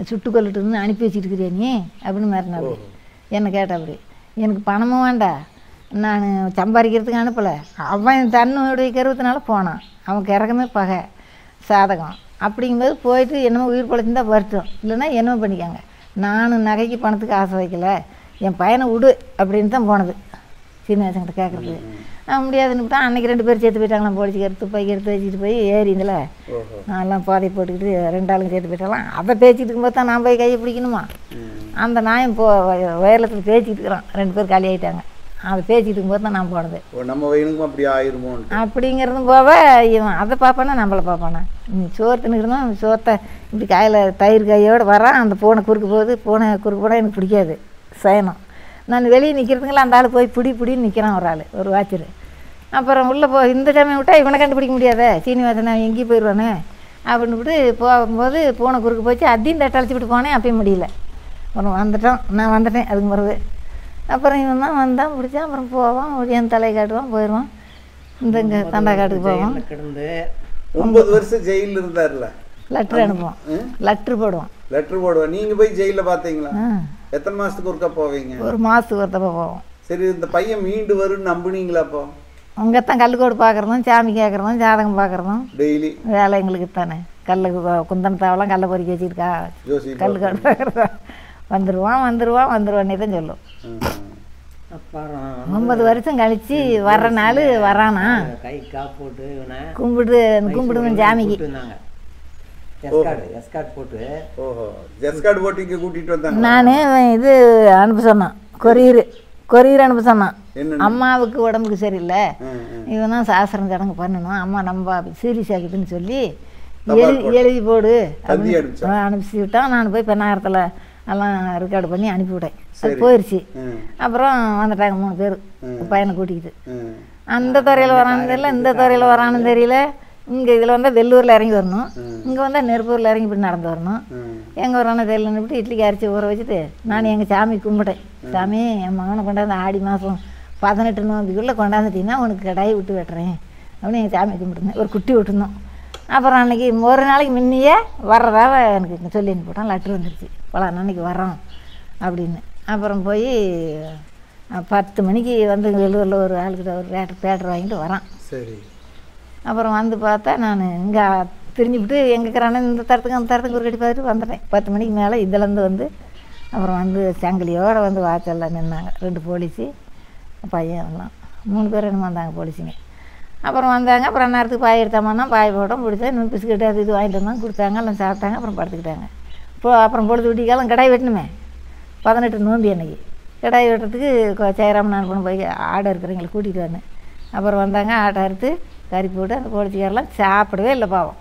சுட்டு கொல்லிட்டு அனுப்பி வச்சுட்டு இருக்கிறியா நீ அப்படின்னு மாறினாப்படி என்னை கேட்டாப்படி. எனக்கு பணமும் வேண்டாம், நான் சம்பாதிக்கிறதுக்கு அனுப்பலை. அவன் தன்னுடைய கருவத்தினால போனான், அவன் கிறக்கமே பகை சாதகம். அப்படிங்கும்போது போயிட்டு என்னமோ உயிர் பழச்சிருந்தா வருத்தம், இல்லைன்னா என்னமோ பண்ணிக்காங்க. நானும் நகைக்கு பணத்துக்கு ஆசை வைக்கல, என் பையனை விடு அப்படின்னு தான் போனது சீனிவாசன்கிட்ட கேட்குறது. முடியாதுன்னு தான் அன்றைக்கி 2 பேர் சேர்த்து போயிட்டாங்களாம். போலீஸ்கார் துப்பாக்கி எடுத்து வச்சுட்டு போய் ஏறிங்கள நான்லாம் பாதை போட்டுக்கிட்டு 2 ஆளுங்க சேர்த்து போயிட்டாலாம். அதை பேசிக்கிட்டு இருக்கும்போது தான் நான் போய் கையை பிடிக்கணுமா? அந்த நாயம் வயலத்தில் பேசிக்கிட்டு இருக்கிறான், 2 பேர் காலி ஆகிட்டாங்க. அதை பேசிக்கிட்டு இருக்கும்போது தான் நான் போனது. நம்ம வயலுக்கும் அப்படி ஆயிருமோ அப்படிங்கிறதும் போவ இவன் அதை பார்ப்பானா நம்மளை பார்ப்பானா. சோறு தின்னுக்கிறதும் சோத்தை இப்படி காயில் தயிர் கையோடு வரான். அந்த பூனை குறுக்கு போகுது, பூனை குறுக்கு போனால் எனக்கு பிடிக்காது சயனம். நான் வெளியே நிற்கிறதுங்களா அந்த ஆள் போய் பிடின்னு நிற்கிறான் ஒரு ஆள், ஒரு வாட்சர். அப்புறம் உள்ளே இந்த சமயம் விட்டால் இவனை கண்டுபிடிக்க முடியாதே, சீனிவாசன் அவன் எங்கேயும் போயிடுவானே அப்படின்னு விட்டு போகும்போது பூனை குறுக்கு போச்சு. அதையும் தட்டழிச்சு விட்டு போனேன், அப்பயும் முடியல. அப்புறம் வந்துட்டோம், நான் வந்துட்டேன் அதுக்கு பிறகு. அப்புறம் இவன் தான் வந்தான் பிடிச்சான். அப்புறம் போவான், என் தலை காட்டுவான், போயிடுவான். இங்கே தண்டா காட்டுக்கு போவான். 9 வருஷம் ஜெயிலில் இருந்தார்ல, லெட்ரு அனுப்புவோம், லெட்ரு போடுவோம். லெட்ரு போடுவோம். நீங்கள் போய் ஜெயிலில் பார்த்தீங்களா? எத்தனை மாதத்துக்கு ஒருக்கா போவீங்க? 1 மாதத்துக்கு ஒருத்தப்ப போவோம். சரி, இந்த பையன் மீண்டு வரும்னு நம்புனீங்களா? அப்போ அங்கே தான் கல்லுக்கோடு பார்க்குறதும், சாமி கேட்குறதும், ஜாதகம் பார்க்குறதும் டெய்லி வேலை எங்களுக்கு தானே. கல்லுக்கு குந்தனத்தாவெல்லாம் கல்லை பொறுக்கி வச்சுருக்கா, கல்லுக்கோடு பார்க்குறதா. வந்துடுவானே தான் சொல்லும். அப்புறம் 9 வருஷம் கழிச்சு வர்ற நாள் வரானா கை காப்பு போட்டு கும்பிடுவேன் சாமிக்கு. எஸ்கார்ட் போட்டு எஸ்கார்ட் போட்டு இங்கே கூட்டிகிட்டு வந்தாங்க. நான் இது அனுப்ப சொன்னான், கொரியர் அனுப்ப சொன்னான். அம்மாவுக்கு உடம்புக்கு சரியில்லை, இவனா சாஸ்திரம் சடங்கு பண்ணணும், அம்மா நம்ம சீரியஸ் ஆகிட்டுன்னு சொல்லி எழுதி போடு அப்படின்னு அனுப்பிச்சி விட்டான். நான் போய் பெண்ணாயிரத்தில் எல்லாம் ரெக்கார்டு பண்ணி அனுப்பிவிட்டேன். அது போயிடுச்சு. அப்புறம் வந்துட்டாங்க 3 பேர் பையனை கூட்டிக்கிட்டு. அந்த துறையில் வரான்னு தெரியல, இந்த துறையில் வரான்னு தெரியல. இங்கே இதில் வந்தால் வெள்ளூரில் இறங்கி வரணும், இங்கே வந்தால் நெருப்பூரில் இறங்கி இப்படி நடந்து வரணும். எங்கே வரானு தெரியலன்னு விட்டு இட்லிக்கு அரைச்சி ஊற வச்சுட்டு நான் எங்கள் சாமி கும்பிட்டேன். சாமி, என் மகனை கொண்டாந்து ஆடி மாதம் 18 நோம்பிக்குள்ளே கொண்டாந்துட்டீங்கன்னா உனக்கு கடாயை விட்டு வெட்டுறேன் அப்படின்னு எங்கள் சாமி கும்பிட்டுருந்தேன். ஒரு குட்டி விட்டுருந்தோம். அப்புறம் அன்றைக்கி ஒரு நாளைக்கு முன்னையே வர்றதாக எனக்கு சொல்லி அனுப்பிவிட்டான். லெட்ரு வந்துருச்சு, பல அன்னைக்கு வரோம் அப்படின்னு. அப்புறம் போய் 10 மணிக்கு வந்து வெள்ளூரில் ஒரு ஆளுக்கிட்ட ஒரு பேட்டர் வாங்கிட்டு வரான். சரி. அப்புறம் வந்து பார்த்தா நான் இங்கே திரும்பிவிட்டு எங்கே இருக்கிறானே இந்த தரத்துக்கு அந்த தரத்துக்கு ஒரு கட்டி பார்த்துட்டு வந்துட்டேன். 10 மணிக்கு மேலே இதுலேருந்து வந்து அப்புறம் வந்து சங்கிலியோடு வந்து வாசலில் நின்னாங்க 2 போலீஸு பையன் எல்லாம் 3 பேர் என்னமோ வந்தாங்க போலீஸுங்க. அப்புறம் வந்தாங்க. அப்புறம் நேரத்துக்கு பாய் எடுத்தாமன்னா பாய் போட்டோம் பிடிச்சா இன்னும் பிஸ்கெட்டு அது இது வாங்கிட்டு வந்தாங்க, கொடுத்தாங்க, எல்லாம் சாப்பிட்டாங்க. அப்புறம் படுத்துக்கிட்டாங்க. அப்புறம் பொழுது விட்டிக்காலம் கடாய் வெட்டணுமே, 18 நோம்பி அன்னைக்கு கடாய் வெட்டுறதுக்கு ஜெயராமன் அனுப்பணும் போய் ஆடை இருக்கிறவங்களை கூட்டிகிட்டு வந்தேன். அப்புறம் வந்தாங்க, ஆட்டை அறுத்து கறி போட்டு அந்த போலீஸ்காரெலாம் சாப்பிடவே இல்லை பாவம்.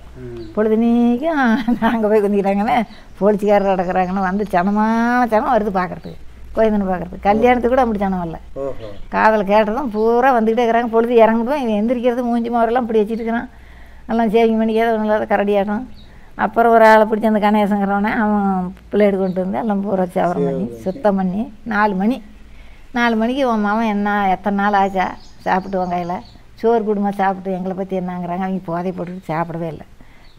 பொழுதுனைக்கும் நாங்கள் போய் குந்திக்கிறாங்கன்னு போலீஸ்காரர் நடக்கிறாங்கன்னு வந்து சனமான சனம் வருது பார்க்குறதுக்கு, கோயந்தனை பார்க்குறதுக்கு. கல்யாணத்துக்கு கூட அப்படி சனம் வரல. காதல் கேட்டதும் பூரா வந்துக்கிட்டே இருக்கிறாங்க. பொழுது இறங்கிடுவோம், இவன் எந்திரிக்கிறது மூஞ்சி மாவரெல்லாம் இப்படி வச்சுட்டு இருக்கிறான். எல்லாம் சேவிங் பண்ணிக்காத ஒன்றும் இல்லாத கரடியாட்டம். அப்புறம் ஒரு ஆளை பிடிச்சி அந்த கணேசங்கிறவனே அவன் பிள்ளைடு கொண்டு வந்து எல்லாம் பூரா சவரம் பண்ணி சுத்தம் பண்ணி 4 மணிக்கு உன் மாமன் எத்தனை நாள் ஆச்சா சாப்பிட்டு வங்காயில் சோறு குடும்பமாக சாப்பிட்டு எங்களை பற்றி என்னங்கிறாங்க. அவங்க போதை போட்டுட்டு சாப்பிடவே இல்லை.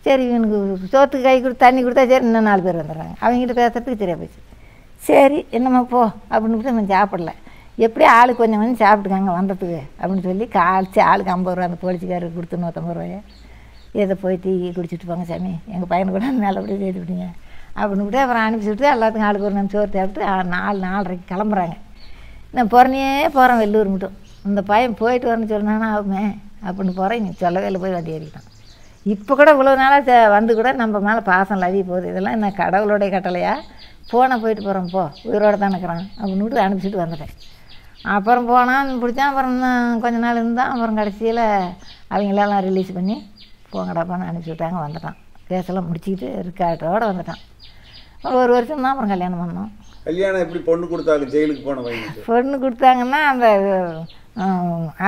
சரி, இவனுக்கு சோத்துக்கு கை கொடுத்து தண்ணி கொடுத்தா சரி, இன்னும் 4 பேர் வந்துடுறாங்க. அவங்ககிட்ட பேசுறதுக்கு சரியாக போச்சு. சரி என்னம்மா போ அப்படின்னு அவன் சாப்பிடல. எப்படியும் ஆளுக்கு கொஞ்சம் கொஞ்சம் சாப்பிட்டுக்காங்க வந்ததுக்கு அப்படின்னு சொல்லி காய்ச்சி ஆளுக்கு 50 ரூபா அந்த போலீஸுக்காரருக்கு கொடுத்து 150 ரூபாயை எதை போய் டீ குடிச்சிட்டு போங்க சாமி, எங்கள் பையனை கூட நல்லபடியாக சேர்த்து விட்டீங்க அப்படின்னு விட்டு அப்புறம் அனுப்பிச்சி விட்டு எல்லாத்துக்கும் ஆளுக்கு ஒரு நிமிஷம் சோறு சாப்பிட்டு 4:30 கிளம்புறாங்க. நான் போகிறனே போகிறேன் வெள்ளூர் மட்டும். இந்த பையன் போயிட்டு வரேன்னு சொன்னானா ஆகுமே அப்படின்னு போகிறேன். நீ சொல்லவே இல்லை, போய் வண்டி ஏறிக்கிட்டான். இப்போ கூட இவ்வளோ நாளாக வந்து கூட நம்ம மேலே பாசம் லவி போகுது. இதெல்லாம் என்ன கடவுளோடைய கட்டளையா? போனால் போயிட்டு போகிறோம், போ உயிரோடு தான் இருக்கிறான் அப்படின்னு விட்டு அனுப்பிச்சிட்டு வந்துட்டேன். அப்புறம் போனான் பிடிச்சான். அப்புறம் கொஞ்ச நாள் இருந்தான். அப்புறம் கடைசியில் அவங்களெல்லாம் ரிலீஸ் பண்ணி போங்கடாப்பான்னு அனுப்பிச்சி விட்டாங்க. வந்துட்டான். கேஸெல்லாம் முடிச்சுக்கிட்டு இருக்காட்டோடு வந்துட்டான். ஒரு வருஷம் தான் அப்புறம் கல்யாணம் பண்ணோம். கல்யாணம் எப்படி பொண்ணு கொடுத்தாங்க? ஜெயிலுக்கு போன பையனுக்கு பொண்ணு கொடுத்தாங்கன்னா அந்த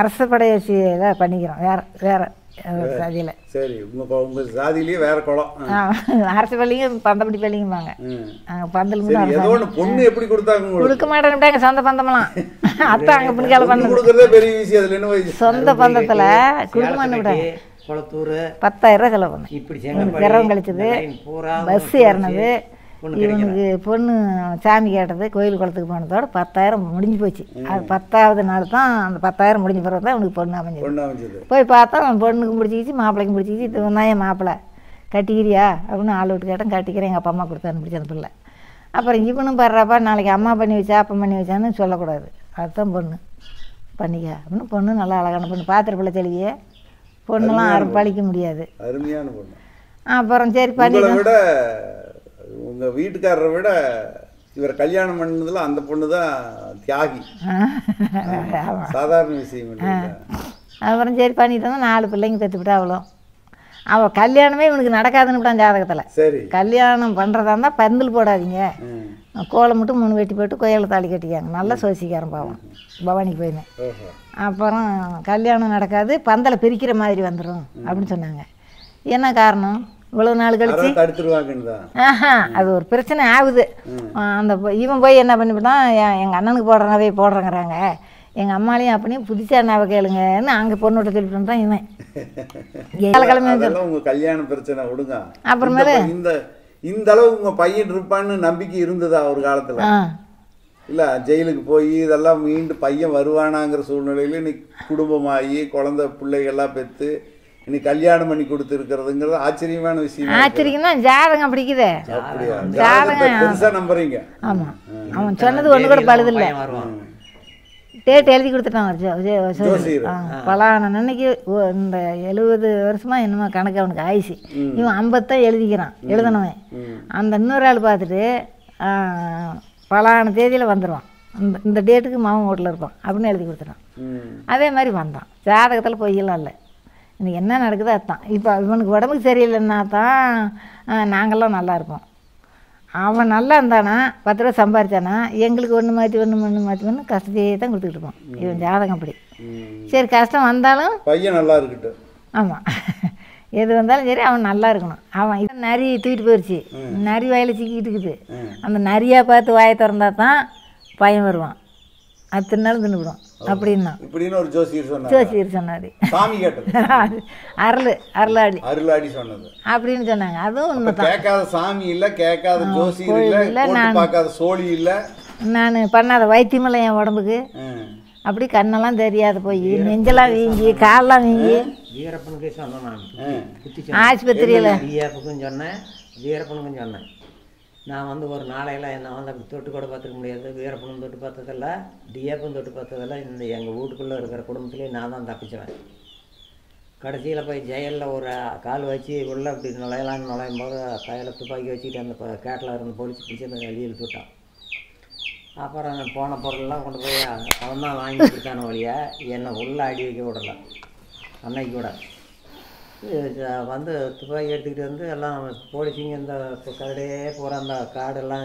அரசு படையை தான் பண்ணிக்கிறோம். வேறு சாதியில். சரி, உங்கள் சாதியிலேயே வேறு குளம். அரசு பள்ளியும் பந்தப்படி பள்ளிங்குவாங்க. பந்தல் பொண்ணு எப்படி கொடுத்தாங்க? கொடுக்க மாட்டேன்ட்டாங்க. சொந்த பந்தமெல்லாம் அத்தை அங்கே பிடிக்கால பண்ண கொடுக்குறதே பெரிய விஷயம். அதில் என்ன சொந்த பந்தத்தில் கொடுக்க மாட்டேன். 10,000 ரூபா செலவு பண்ணேன். இப்படி கிரகம் கழிச்சது, பஸ் ஏறினது, இவனுக்கு பொண்ணு சாமி கேட்டது, கோயில் குளத்துக்கு போனதோட 10,000 முடிஞ்சு போச்சு. அது 10ஆவது நாள் தான் அந்த 10,000 முடிஞ்ச பிறகு தான் அவனுக்கு பொண்ணு அமைஞ்சது. போய் பார்த்தா அவன் பொண்ணுக்கு முடிச்சிக்கிச்சு, மாப்பிள்ளைக்கு முடிச்சிக்கிச்சு. இது தான் என் மாப்பிள்ளை, கட்டிக்கிறியா அப்படின்னு ஆள் விட்டு கேட்டேன். கட்டிக்கிறேன், எங்கள் அப்பா அம்மா கொடுத்தான்னு பிடிச்ச அந்த பிள்ளை. அப்புறம் இவனும் படுறாப்பா, நாளைக்கு அம்மா பண்ணி வச்சா அப்பா பண்ணி வச்சான்னு சொல்லக்கூடாது. அதுதான் பொண்ணு பண்ணிக்க அப்படின்னு. பொண்ணு நல்லா அழகான பொண்ணு, பாத்திர பிள்ளை தெளிவியே, பொண்ணுலாம் பழிக்க முடியாது, அருமையான பொண்ணு. அப்புறம் சரி பண்ணி விட உங்கள் வீட்டுக்காரரை விட இவர் கல்யாணம் பண்ணதில் அந்த பொண்ணு தான் தியாகி. சாதாரண விஷயம். அப்புறம் சரி பண்ணிட்டு தான் 4 பிள்ளைங்க பெற்றுவிட்டா. அவ்வளோ அவள் கல்யாணமே இவனுக்கு நடக்காதுன்னு விட்டான் ஜாதகத்தில். சரி, கல்யாணம் பண்ணுறதா இருந்தால் பந்தல் போடாதீங்க, கோலம் மட்டும் 3 வெட்டி போட்டு கோயிலில் தாலி கட்டிக்காங்க. நல்லா சோசிக்காரன் பாவம், பவானிக்கு போயினேன். அப்புறம் கல்யாணம் நடக்காது, பந்தலை பிரிக்கிற மாதிரி வந்துடும் அப்படின்னு சொன்னாங்க. என்ன காரணம்? இவ்வளோ நாள் கழிச்சு அது ஒரு பிரச்சனை ஆகுது. அந்த இவன் போய் என்ன பண்ணிவிட்டான், எங்கள் அண்ணனுக்கு போடுறனாவே போடுறேங்கிறாங்க, எங்கள் அம்மாலையும் அப்படியும் புதுசாக என்ன கேளுங்கன்னு அங்கே பொண்ணோட்ட சொல்லிட்டு வந்துட்டான் இவன். உங்கள் கல்யாண பிரச்சனை விடுங்க. அப்புறமேல இந்த அளவு உங்கள் பையன் இருப்பான்னு நம்பிக்கை இருந்ததா ஒரு காலத்தில்? இல்லை, ஜெயிலுக்கு போய் இதெல்லாம் மீண்டு பையன் வருவானாங்கிற சூழ்நிலையில் நீ குடும்பமாகி குழந்தை பிள்ளைகள்லாம் பெற்று நீ கல்யாணம் பண்ணி கொடுத்துருக்கிறதுங்கிறது ஆச்சரியமான விஷயம். ஆச்சரியம் தான். ஜாதகம் பிடிக்குது, ஜாதகம் பெருசாக நம்புறீங்க. ஆமாம், அவன் சொன்னது ஒன்று கூட பழுதில்லை. டேட் எழுதி கொடுத்துட்டான். பலான அன்னைக்கு இந்த 70 வருஷமாக என்னமோ கணக்கு அவனுக்கு ஆயிடுச்சு. இவன் 50 எழுதிக்கிறான் எழுதனவன். அந்த இன்னொரு ஆள் பார்த்துட்டு பலான தேதியில் வந்துடுவான், இந்த டேட்டுக்கு மாமன் வீட்டில் இருப்பான் அப்படின்னு எழுதி கொடுத்துட்டான். அதே மாதிரி வந்தான். ஜாதகத்தில் பொய்யெல்லாம் இல்லை. இன்னைக்கு என்ன நடக்குதோ அதுதான். இப்போ இவனுக்கு உடம்புக்கு சரியில்லைன்னா தான் நாங்கள்லாம் நல்லா இருப்போம். அவன் நல்லா இருந்தானா 10 ரூபா சம்பாரிச்சானா எங்களுக்கு ஒன்று மாற்றி கஷ்டத்தையே தான் கொடுத்துக்கிட்டு இருப்பான். இவன் ஜாதகம் அப்படி. சரி கஷ்டம் வந்தாலும் பையன் நல்லா இருக்கட்டும். ஆமாம், எது வந்தாலும் சரி அவன் நல்லா இருக்கணும். அவன் இது நரி தூக்கிட்டு போயிடுச்சு, நரி வாயில் சிக்கிட்டு இருக்குது. அந்த நரியாக பார்த்து வாயை திறந்தா தான் பையன் வருவான், அது தின்னாலும் தின்னுவிடும் அப்படின்னா இப்படின்னு ஒரு ஜோசியர் சொன்னார். சாமி கேட்டது அருளாடி சொன்னது அப்படின்னு சொன்னாங்க. அதுவும் உண்மைதான். கேட்காத சாமி இல்லை, கேட்காத ஜோசியர் இல்லை, பார்க்காத சோழி இல்லை. நான் பண்ணாத வைத்தியமில்லை என் உடம்புக்கு. அப்படி கண்ணெல்லாம் தெரியாத போய் நெஞ்செல்லாம் வீங்கி காலெல்லாம் வீங்கி வீரப்பனுக்கு சொன்னேன். நான் ஆஸ்பத்திரியில் சொன்னேன், வீரப்பனுக்கும் சொன்னேன். நான் வந்து ஒரு நாளையில் என்னை வந்து அப்படி தொட்டு கூட பார்த்துக்க முடியாது. வீரப்பனும் தொட்டு பார்த்ததில்ல, டிஏப்பும் தொட்டு பார்த்ததில்ல. இந்த எங்கள் வீட்டுக்குள்ளே இருக்கிற குடும்பத்துலேயே நான் தான் தப்பிச்சுவேன். கடைசியில் போய் ஜெயலில் ஒரு கால் வச்சு உள்ளே அப்படி நுழையும் போது கையில் துப்பாக்கி வச்சுக்கிட்டு அந்த கேட்டில் இருந்து போலீஸ் பிடிச்சி அந்த வெளியில் விட்டான். அப்புறம் போன பொருளெல்லாம் கொண்டு போய் அவன் தான் வாங்கி கொடுத்தான வழியா என்னை உள்ளே அடி வைக்க விடலை. அன்னைக்கு கூட வந்து துப்பாக்கி எடுத்துக்கிட்டு வந்து எல்லாம் போலீஸிங்க இந்த கரடையே போகிற அந்த காடெல்லாம்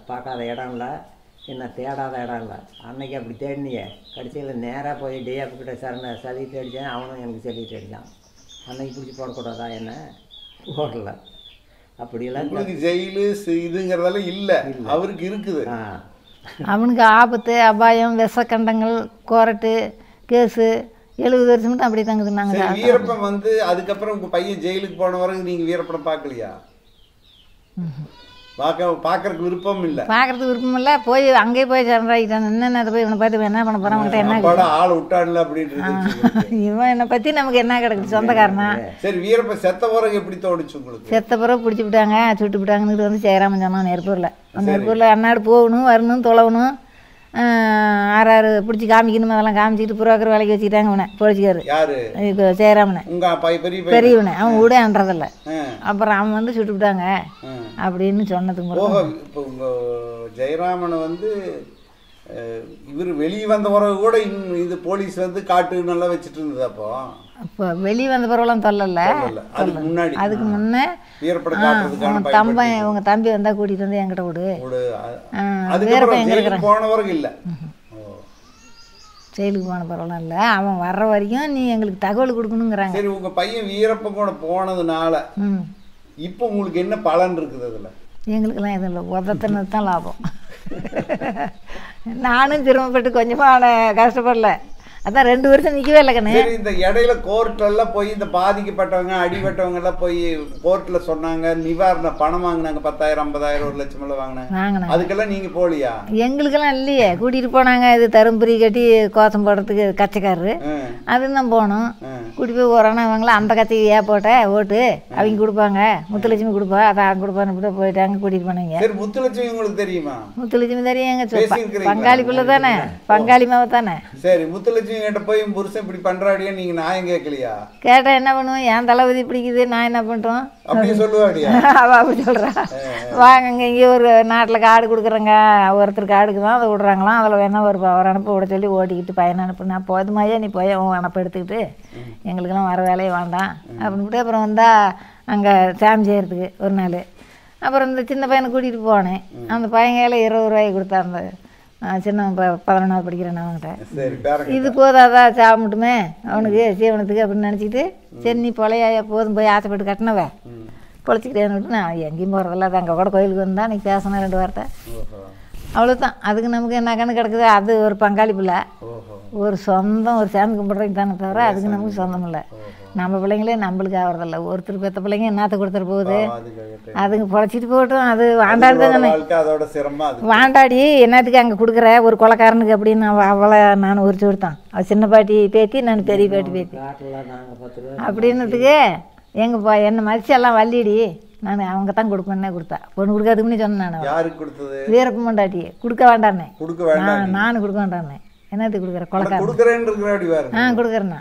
பார்க்காத இடம் இல்லை, என்ன தேடாத இடம் இல்லை. அன்னைக்கு அப்படி தேடினியே. கடைசியில் நேராக போய் டிஎஃப் கிட்ட சதிட்டு அடித்தேன், அவனும் எனக்கு சொல்லிட்டு அடித்தான். அன்னைக்கு பிடிச்சி போடக்கூடாதா என்ன போடல. அப்படியெல்லாம் ஜெயிலு இதுங்கிறதெல்லாம் இல்லை, அவருக்கு இருக்குது. அவனுக்கு ஆபத்து அபாயம் விஷக்கண்டங்கள் கோரட்டு கேஸு 70 வருஷம் அப்படி தங்குதுன்னாங்க. வீரப்பன் வந்து அதுக்கப்புறம் உங்க பையன் ஜெயிலுக்கு போன வரைக்கும் நீங்க வீரப்படம் பார்க்கலையா? பார்க்கறதுக்கு விருப்பம் இல்லை. பார்க்கறதுக்கு விருப்பம் இல்லை. போய் அங்கேயே போய் சரணாகிட்டான். என்னென்ன போய் இவனை பார்த்து என்ன பண்ண போறான், என்ன ஆள் விட்டான்ல அப்படின்னு இவன் என்னை பற்றி நமக்கு என்ன கிடக்குது சொந்தக்காரனா. சரி, வீரப்பன் செத்த பிறகு எப்படி தோணுச்சு உங்களுக்கு? செத்த பிறகு பிடிச்சி விட்டாங்க, சுட்டு விட்டாங்கன்னு வந்து ஜெயராமன் சொன்னான் நெருப்பூரில். அந்த நெருப்பூரில் அன்னாடு போகணும் வரணும் தொலைவணும், 6 பிடிச்சி காமிக்கணும். அதெல்லாம் காமிச்சிட்டு புரோக்கர் வேலைக்கு வச்சுக்கிட்டாங்க. அவனை போலீஸ்காரு இப்போ ஜெயராமனை பெரியவனை அவன் விடன்றதில்ல. அப்புறம் அவன் வந்து சுட்டு விட்டாங்க அப்படின்னு சொன்னதுக்கு இப்போ ஜெயராமனை வந்து இவர் வெளியே வந்த பிறகு கூட இது போலீஸ் வந்து காட்டு நல்லா வச்சுட்டு இருந்தது. அப்போ வெளியே வந்த பிறகுலாம் சொல்லல, அதுக்கு முன்னே உங்க தம்பி வந்தா கூட்டிட்டு வந்து என்கிட்ட விடு, வேற பையன் இல்லை ஜெயிலுக்கு போன பரவாயில்ல இல்லை, அவன் வர்ற வரைக்கும் நீ எங்களுக்கு தகவல் கொடுக்கணுங்கிறாங்க. சரி, உங்க பையன் வீரப்ப கூட போனதுனால இப்போ உங்களுக்கு என்ன பலன் இருக்குது? அதுல எங்களுக்கெல்லாம் எதுவும் இல்லை, உதத்தினது தான் லாபம். நானும் சிரமப்பட்டு கொஞ்சமாக கஷ்டப்படல. அதான் 2 வருஷம் நிற்கவே இல்லை கண்ணு. இந்த இடையில கோர்ட்லாம் போய் இந்த பாதிக்கப்பட்டவங்க அடிபட்டவங்க எல்லாம் போய் கோர்ட்ல சொன்னாங்க, நிவாரண பணம் வாங்கினாங்க, 10,000 50,000 1 லட்சம் எல்லாம் வாங்கினாங்க. அதுக்கெல்லாம் நீங்க போலியா? எங்களுக்கெல்லாம் இல்லையே, கூட்டிட்டு போனாங்க. இது தரும்புரி கட்டி கோசம் போடுறதுக்கு கச்சைக்காரரு, அதுதான் போகணும். கூட்டி போய் போறானா இவங்களாம் அந்த கச்சைக்கு போட்ட ஓட்டு அவங்க கொடுப்பாங்க, முத்துலட்சுமி கொடுப்பா, அதான் கொடுப்பான்னு போயிட்டாங்க. கூட்டிட்டு போனாங்க. முத்துலட்சுமி உங்களுக்கு தெரியுமா? முத்துலட்சுமி தெரியும், எங்க பங்காளி பிள்ளை தானே, பங்காளி மாவை தானே. சரி, முத்துலட்சுமி கிட்ட போய் புருஷன் இப்படி பண்றாடியா நீங்க நியாயம் கேட்கலையா? கேட்டா என்ன பண்ணுவோம், என் தளபதி பிடிக்குது நான் என்ன பண்றோம் அப்படின்னு சொல்லுவாடியா? அவ அப்படி சொல்றா. வாங்க இங்கே ஒரு நாட்டில் காடு கொடுக்குறேங்க, ஒருத்தர் காடுக்கு தான் அதை விடுறாங்களாம், அதில் வேணா ஒரு அவர் அனுப்ப விட சொல்லி ஓட்டிக்கிட்டு பையனை அனுப்பு. நான் போதுமாயா நீ போய் உன் அனுப்ப எடுத்துக்கிட்டு எங்களுக்கெல்லாம் வர வேலையை வேண்டாம் அப்படின்ட்டு அப்புறம் வந்தால் அங்கே சாமி செய்கிறதுக்கு ஒரு நாள். அப்புறம் இந்த சின்ன பையனை கூட்டிகிட்டு போனேன். அந்த பையன் கையில் 20 ரூபாய் கொடுத்தா. அந்த சின்ன 11ஆவது படிக்கிறேன் அவன்கிட்ட. இது போதாதா சாப்பிட்டுமே அவனுக்கு சீவனத்துக்கு அப்படின்னு நினச்சிக்கிட்டு, சரி நீ பொழையா போதும் போய் ஆசைப்பட்டு கட்டினவ பொழைச்சிக்கிட்டேன்னு விட்டு நான் எங்கேயும் போகிறதில்ல. அது அங்கே கூட கோயிலுக்கு வந்தால் நீ பேசணும் 2 வார்த்தை, அவ்வளோதான். அதுக்கு நமக்கு என்ன கணக்கு கிடக்குது? அது ஒரு பங்காளி பிள்ளை, ஒரு சொந்தம், ஒரு சாமி கும்பிட்றதுக்கு தானே தவிர அதுக்கு நமக்கு சொந்தம் இல்லை. நம்ம பிள்ளைங்களே நம்மளுக்கு ஆகிறதில்ல. ஒருத்தர் பெற்ற பிள்ளைங்க என்னத்தை கொடுத்துட்டு போகுது, அதுங்க பொழைச்சிட்டு போகட்டும். அது வாண்டாடி தானே, வாண்டாடி என்னத்துக்கு அங்கே கொடுக்குற ஒரு கொலைக்காரனுக்கு அப்படின்னு அவளை நான் உரிச்சு கொடுத்தான். அவள் சின்ன பாட்டி பேத்தி, நான் பெரிய பாட்டி பேத்தி அப்படின்னதுக்கு எங்கள் என்னை மதிச்சு எல்லாம் வள்ளிடி நான் அவங்க தான் கொடுப்பேன்னே கொடுத்தா. பொண்ணு கொடுக்காதுக்குன்னு சொன்னேன் நான். வீரப்ப மண்டாட்டி கொடுக்க வேண்டானே, நானும் கொடுக்க வேண்டானே. என்னத்துக்கு கொடுக்குற கொலைக்காரன் கொடுக்குறேன்னு இருக்கிற அப்படி வேறு கொடுக்குறேண்ணா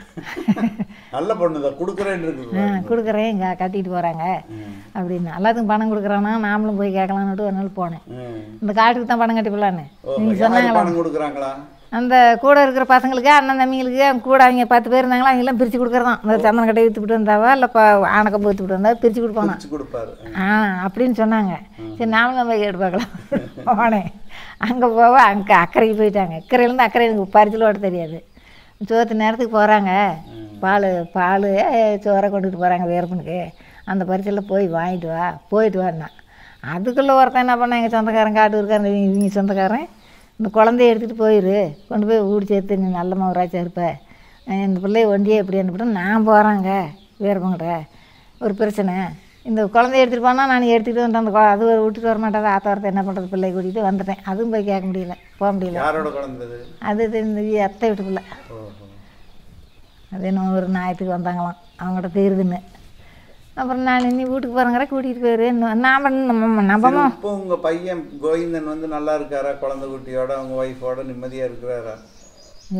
நல்ல பொண்ணு தான் கொடுக்குறேன்னு இருக்குது கொடுக்குறேன் இங்கே கட்டிட்டு போகிறாங்க அப்படின்னு எல்லாத்துக்கும் பணம் கொடுக்குறானா நாமளும் போய் கேட்கலான்னுட்டு ஒரு நாள் போனேன் இந்த காட்டுக்கு தான் பணம் கட்டி போடலான்னு நீங்கள் சொன்னாங்களா பணம் கொடுக்குறாங்களா அந்த கூட இருக்கிற பசங்களுக்கு அண்ணன் தம்பிங்களுக்கு அவங்க கூட அவங்க 10 பேர் இருந்தாங்களா அவங்கெல்லாம் பிரித்து கொடுக்குறதான் இந்த சந்தன கட்டை விற்றுவிட்டு வந்தாவா இல்லை ஆனக்கம் விற்றுவிட்டு வந்தா பிரித்து கொடுப்பானா அப்படின்னு சொன்னாங்க. சரி நாமளும் போய் கேட்டு பார்க்கலாம் போனேன். அங்கே போவ அங்கே அக்கறைக்கு போயிட்டாங்க. இக்கரையிலேருந்து அக்கறை எனக்கு பரிச்சல் ஓட்ட தெரியாது. சோத்து நேரத்துக்கு போகிறாங்க, பால் சோறை கொண்டுட்டு போகிறாங்க வேறுபனுக்கு, அந்த பரிச்சலில் போய் வாங்கிட்டு வா போயிட்டு வான்னா. அதுக்குள்ளே ஒருத்தன் என்ன பண்ணால் எங்கள் சொந்தக்காரன் காட்டு இருக்காரு, இவங்க சொந்தக்காரன் இந்த குழந்தைய எடுத்துகிட்டு போயிரு, கொண்டு போய் ஊடி சேர்த்து நீ நல்ல மகராச்சா இருப்ப, இந்த பிள்ளைய ஒண்டியே எப்படி அனுப்பிட்டோம், நான் போகிறாங்க வேறுபங்கிட்ட ஒரு பிரச்சனை, இந்த குழந்தைய எடுத்துகிட்டு போனால் நான் எடுத்துகிட்டு வந்துட்டேன், அந்த அது விட்டுட்டு வர மாட்டாது, ஆத்தாரத்தை என்ன பண்ணுறது, பிள்ளை கூட்டிகிட்டு வந்துட்டேன். அதுவும் போய் கேட்க முடியல, போக முடியல. அது இந்த அத்தை வீட்டு பிள்ளை. அது இன்னும் ஒரு ஞாயிற்றுக்கு வந்தாங்களாம் அவங்கள்ட்ட தீருதுன்னு. அப்புறம் நான் இன்னி வீட்டுக்கு போகிறேங்கிற கூட்டிகிட்டு போயிரு. நான் நம்பமா. இப்போ உங்கள் பையன் கோவிந்தன் வந்து நல்லா இருக்காரா, குழந்தை குட்டியோட அவங்க ஒய்ஃபோட நிம்மதியாக இருக்கிறாரா?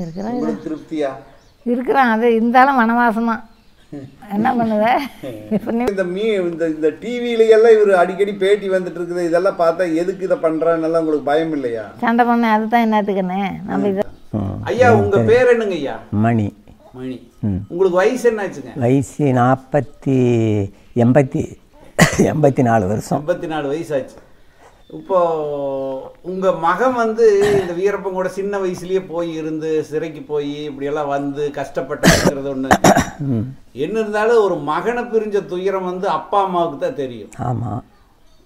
இருக்கிறான். திருப்தியா இருக்கிறான். அது இருந்தாலும் வனவாசம் தான். என்ன பண்ணுவேன் இந்த டிவியிலையெல்லாம் இவர் அடிக்கடி பேட்டி வந்துட்டு இருக்குது, இதெல்லாம் பார்த்தா எதுக்கு இதை பண்ணுறான்னு உங்களுக்கு பயம் இல்லையா? சண்டை பண்ண அதுதான் என்னத்துக்குன்னு நம்ம இதை. ஐயா உங்க பேர் என்னங்க ஐயா? மணி. மணி. உங்களுக்கு வயசு என்னாச்சுங்க? வயசு 84 வருஷம். 84 வயசாச்சு. இப்போ உங்க மகன் வந்து இந்த வீரப்பன் கூட சின்ன வயசுலயே போய் இருந்து சிறைக்கு போய் இப்படியெல்லாம் வந்து கஷ்டப்பட்டுங்கிறது ஒண்ணு. என்ன இருந்தாலும் ஒரு மகனை பிரிஞ்ச துயரம் வந்து அப்பா அம்மாவுக்கு தான் தெரியும். ஆமா.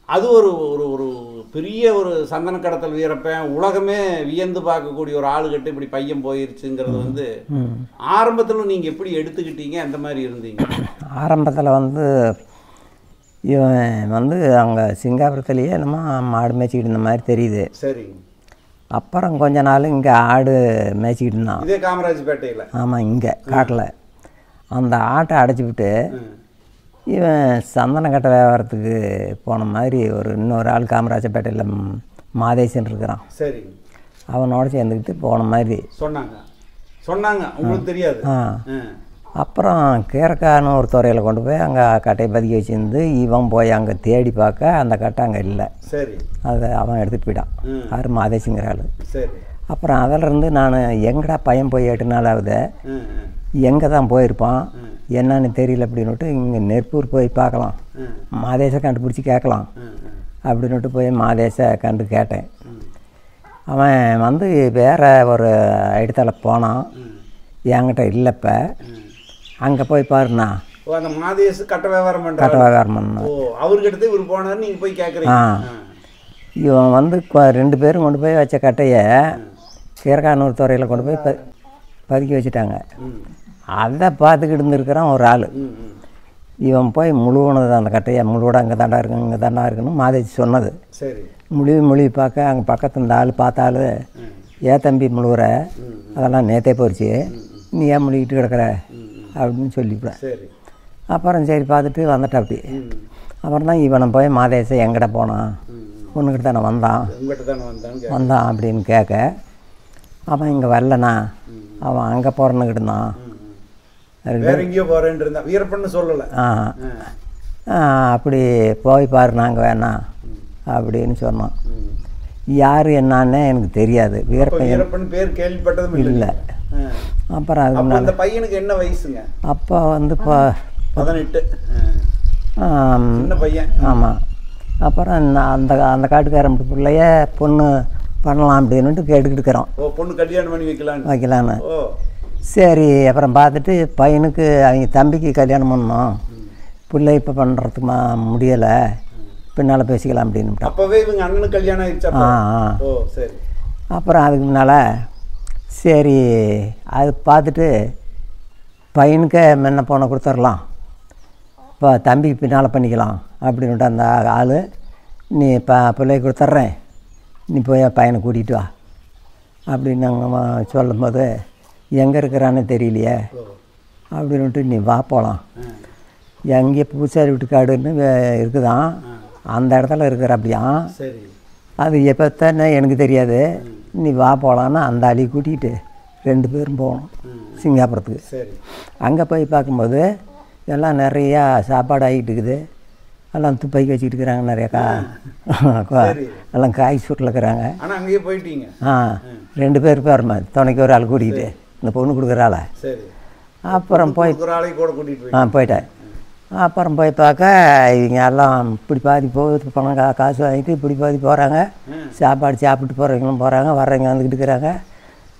அது ஒரு ஒரு பெரிய ஒரு சந்தன கடத்தல் வீரப்பன் உலகமே வியந்து பார்க்கக்கூடிய ஒரு ஆளுகிட்ட இப்படி பையன் போயிருச்சுங்கிறது வந்து ஆரம்பத்தில் நீங்கள் எப்படி எடுத்துக்கிட்டீங்க, அந்த மாதிரி இருந்தீங்க? ஆரம்பத்தில் வந்து இவன் வந்து அங்கே சிங்காபுரத்துலேயே நம்ம மாடு மேய்ச்சிக்கிட்டு இருந்த மாதிரி தெரியுது. சரி. அப்புறம் கொஞ்ச நாள் இங்கே ஆடு மேய்ச்சிக்கிட்டு இருந்தான். இதே காமராஜ்பேட்டையில்? ஆமாம், இங்கே காட்டில். அந்த ஆட்டை அடைச்சி விட்டு இவன் சந்தன கட்டை வியாபாரத்துக்கு போன மாதிரி இன்னொரு ஆள் காமராஜப்பேட்டையில் மாதேசன் இருக்கிறான். சரி. அவனோட சேர்ந்துக்கிட்டு போன மாதிரி சொன்னாங்க. உங்களுக்கு தெரியாது? அப்புறம் கீரக்கான்னு ஒரு துறையில் கொண்டு போய் அங்கே கட்டையை பதுக்கி வச்சுருந்து இவன் போய் அங்கே தேடி பார்க்க அந்த கட்டை அங்கே இல்லை. சரி. அதை அவன் எடுத்துகிட்டு போயிட்டான். யார்? மாதேசிங்கிற ஆள். சரி. அப்புறம் அதிலிருந்து நான் எங்கடா பையன் போய் 8 நாள் ஆகுது, எங்கே தான் போயிருப்பான் என்னன்னு தெரியல அப்படின்னுட்டு இங்கே நெற்பூர் போய் பார்க்கலாம், மாதேசை கண்டுபிடிச்சி கேட்கலாம் அப்படின்னுட்டு போய் மாதேசை கண்டு கேட்டேன். அவன் வந்து வேறு ஒரு இடத்துல போனான், என்கிட்ட இல்லைப்ப, அங்கே போய் பாருண்ணா. அந்த மாதேசு கட்டை வியாபாரம் பண்ண அவர்கிட்ட இவர் போனார், நீங்கள் போய் கேட்குறீங்க. இவன் வந்து 2 பேரும் கொண்டு போய் வச்ச கட்டையை கீரக்கானூர் துறையில் கொண்டு போய் பதுக்கி வச்சுட்டாங்க. அதை பார்த்துக்கிட்டு இருந்துருக்கிறான் ஒரு ஆள். இவன் போய் முழுவனது அந்த கட்டையை முழுவோட அங்கே தாண்டா இருக்கு இங்கே தாண்டா இருக்குன்னு மாதேசி சொன்னது. சரி. முழுவி பார்க்க அங்கே பக்கத்து இந்த ஆள் பார்த்தாள், ஏன் தம்பி முழுவுற, அதெல்லாம் நேற்றே போயிடுச்சு, நீ ஏன் முழுகிட்டு கிடக்கிற அப்படின்னு சொல்லிவிடுவேன். அப்புறம் சரி பார்த்துட்டு வந்துட்டேன். அப்படி அப்புறம் தான் இவனை போய் மாதேசை எங்கிட்ட போனான், ஒன்றுக்கிட்ட தானே வந்தான் அப்படின்னு கேட்க, அவன் இங்கே வரலண்ணா, அவன் அங்கே போகிறன்னுக்கிட்டு இருந்தான், வீரப்பன்னு சொல்லலை. அப்படி போய் பாரு, நாங்கள் வேணாம் அப்படின்னு சொன்னான். யார் என்னான்னு எனக்கு தெரியாது. வீரப்பன் பேர் கேள்விப்பட்டதும் இல்லை. அப்புறம் அது அந்த பையனுக்கு என்ன வயசுங்க? அப்போ வந்து 18 பையன். ஆமாம். அப்புறம் அந்த அந்த காட்டுக்காரன் பிள்ளைய பொண்ணு பண்ணலாம் அப்படின்னுட்டு கேட்டுக்கிட்டு இருக்கிறோம். பொண்ணு கல்யாணம் பண்ணி வைக்கலான்னு. சரி. அப்புறம் பார்த்துட்டு பையனுக்கு அவங்க தம்பிக்கு கல்யாணம் பண்ணோம், பிள்ளை இப்போ பண்ணுறதுக்கு முடியலை, பின்னால் பேசிக்கலாம் அப்படின்னு. அப்போவே இவங்க அண்ணனுக்கு கல்யாணம் ஆயிடுச்சு. சரி. அப்புறம் அதுக்கு முன்னால் சரி அது பார்த்துட்டு பையனுக்கு முன்ன போன கொடுத்துடலாம், இப்போ தம்பிக்கு பின்னால் பண்ணிக்கலாம் அப்படின்ட்டு அந்த ஆள், நீ பிள்ளைக்கு கொடுத்துட்றேன், நீ போய் பையனை கூட்டிகிட்டு வா அப்படின்னு நாங்கள் சொல்லும்போது, எங்கே இருக்கிறான்னு தெரியலையே அப்படின்ட்டு, நீ வா போகலாம், எங்கே பூசாரி வீட்டுக்காடுன்னு இருக்குதான், அந்த இடத்துல இருக்கிற அப்படியா, அது எப்போ தானே எனக்கு தெரியாது, நீ வா போகலான்னு அந்த ஆளையை கூட்டிகிட்டு 2 பேரும் போகணும் சிங்காபுரத்துக்கு. சரி. அங்கே போய் பார்க்கும்போது எல்லாம் நிறையா சாப்பாடு ஆகிட்டு இருக்குது. எல்லாம் துப்பாக்கி வச்சுக்கிட்டு இருக்கிறாங்க, நிறையா எல்லாம் காய் சூட்டில் இருக்கிறாங்க. ஆனால் அங்கேயே போயிட்டீங்க? 2 பேர் போகிறோமா, துணைக்கு ஒரு ஆள் கூட்டிக்கிட்டு, இந்த பொண்ணு கொடுக்குற ஆளை. சரி. அப்புறம் போய் கூட கூட்டிகிட்டு போயிட்டேன். அப்புறம் போய் பார்க்க இவங்க எல்லாம் இப்படி பாதி போகுது, பணம் காசு வாங்கிட்டு இப்படி பாதி போகிறாங்க. சாப்பாடு சாப்பிட்டு போகிறவங்களும் போகிறாங்க, வர்றவங்க வந்துக்கிட்டு இருக்கிறாங்க.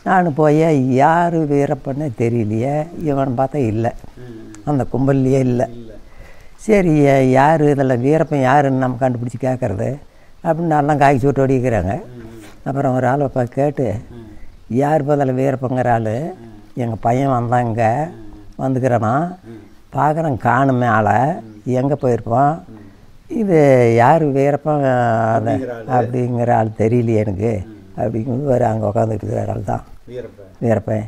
நான் போய் யார் வீரப்பண்ணே தெரியலையே, இவனை பார்த்தா இல்லை, அந்த கும்பல்லையே இல்லை. சரி, யார் இதில் வீரப்பன் யாருன்னு நம்ம கண்டுபிடிச்சி கேட்குறது அப்படின்னு நல்லா காய்ச்சி விட்டு ஓடிக்கிறாங்க. அப்புறம் ஒரு ஆளை கேட்டு, யார் பதில் வீரப்பங்கிற ஆள், எங்கள் பையன் வந்தாங்க வந்துக்கிறேன்னா பார்க்குறேன், காணுமே ஆளை, எங்கே போயிருப்பான், இது யார் வீரப்பன் அப்படிங்கிற ஆள் தெரியலையே எனக்கு அப்படிங்கும்போது வேறு அங்கே உட்காந்துட்டு இருக்கிற ஆள் தான் வீரப்பன்,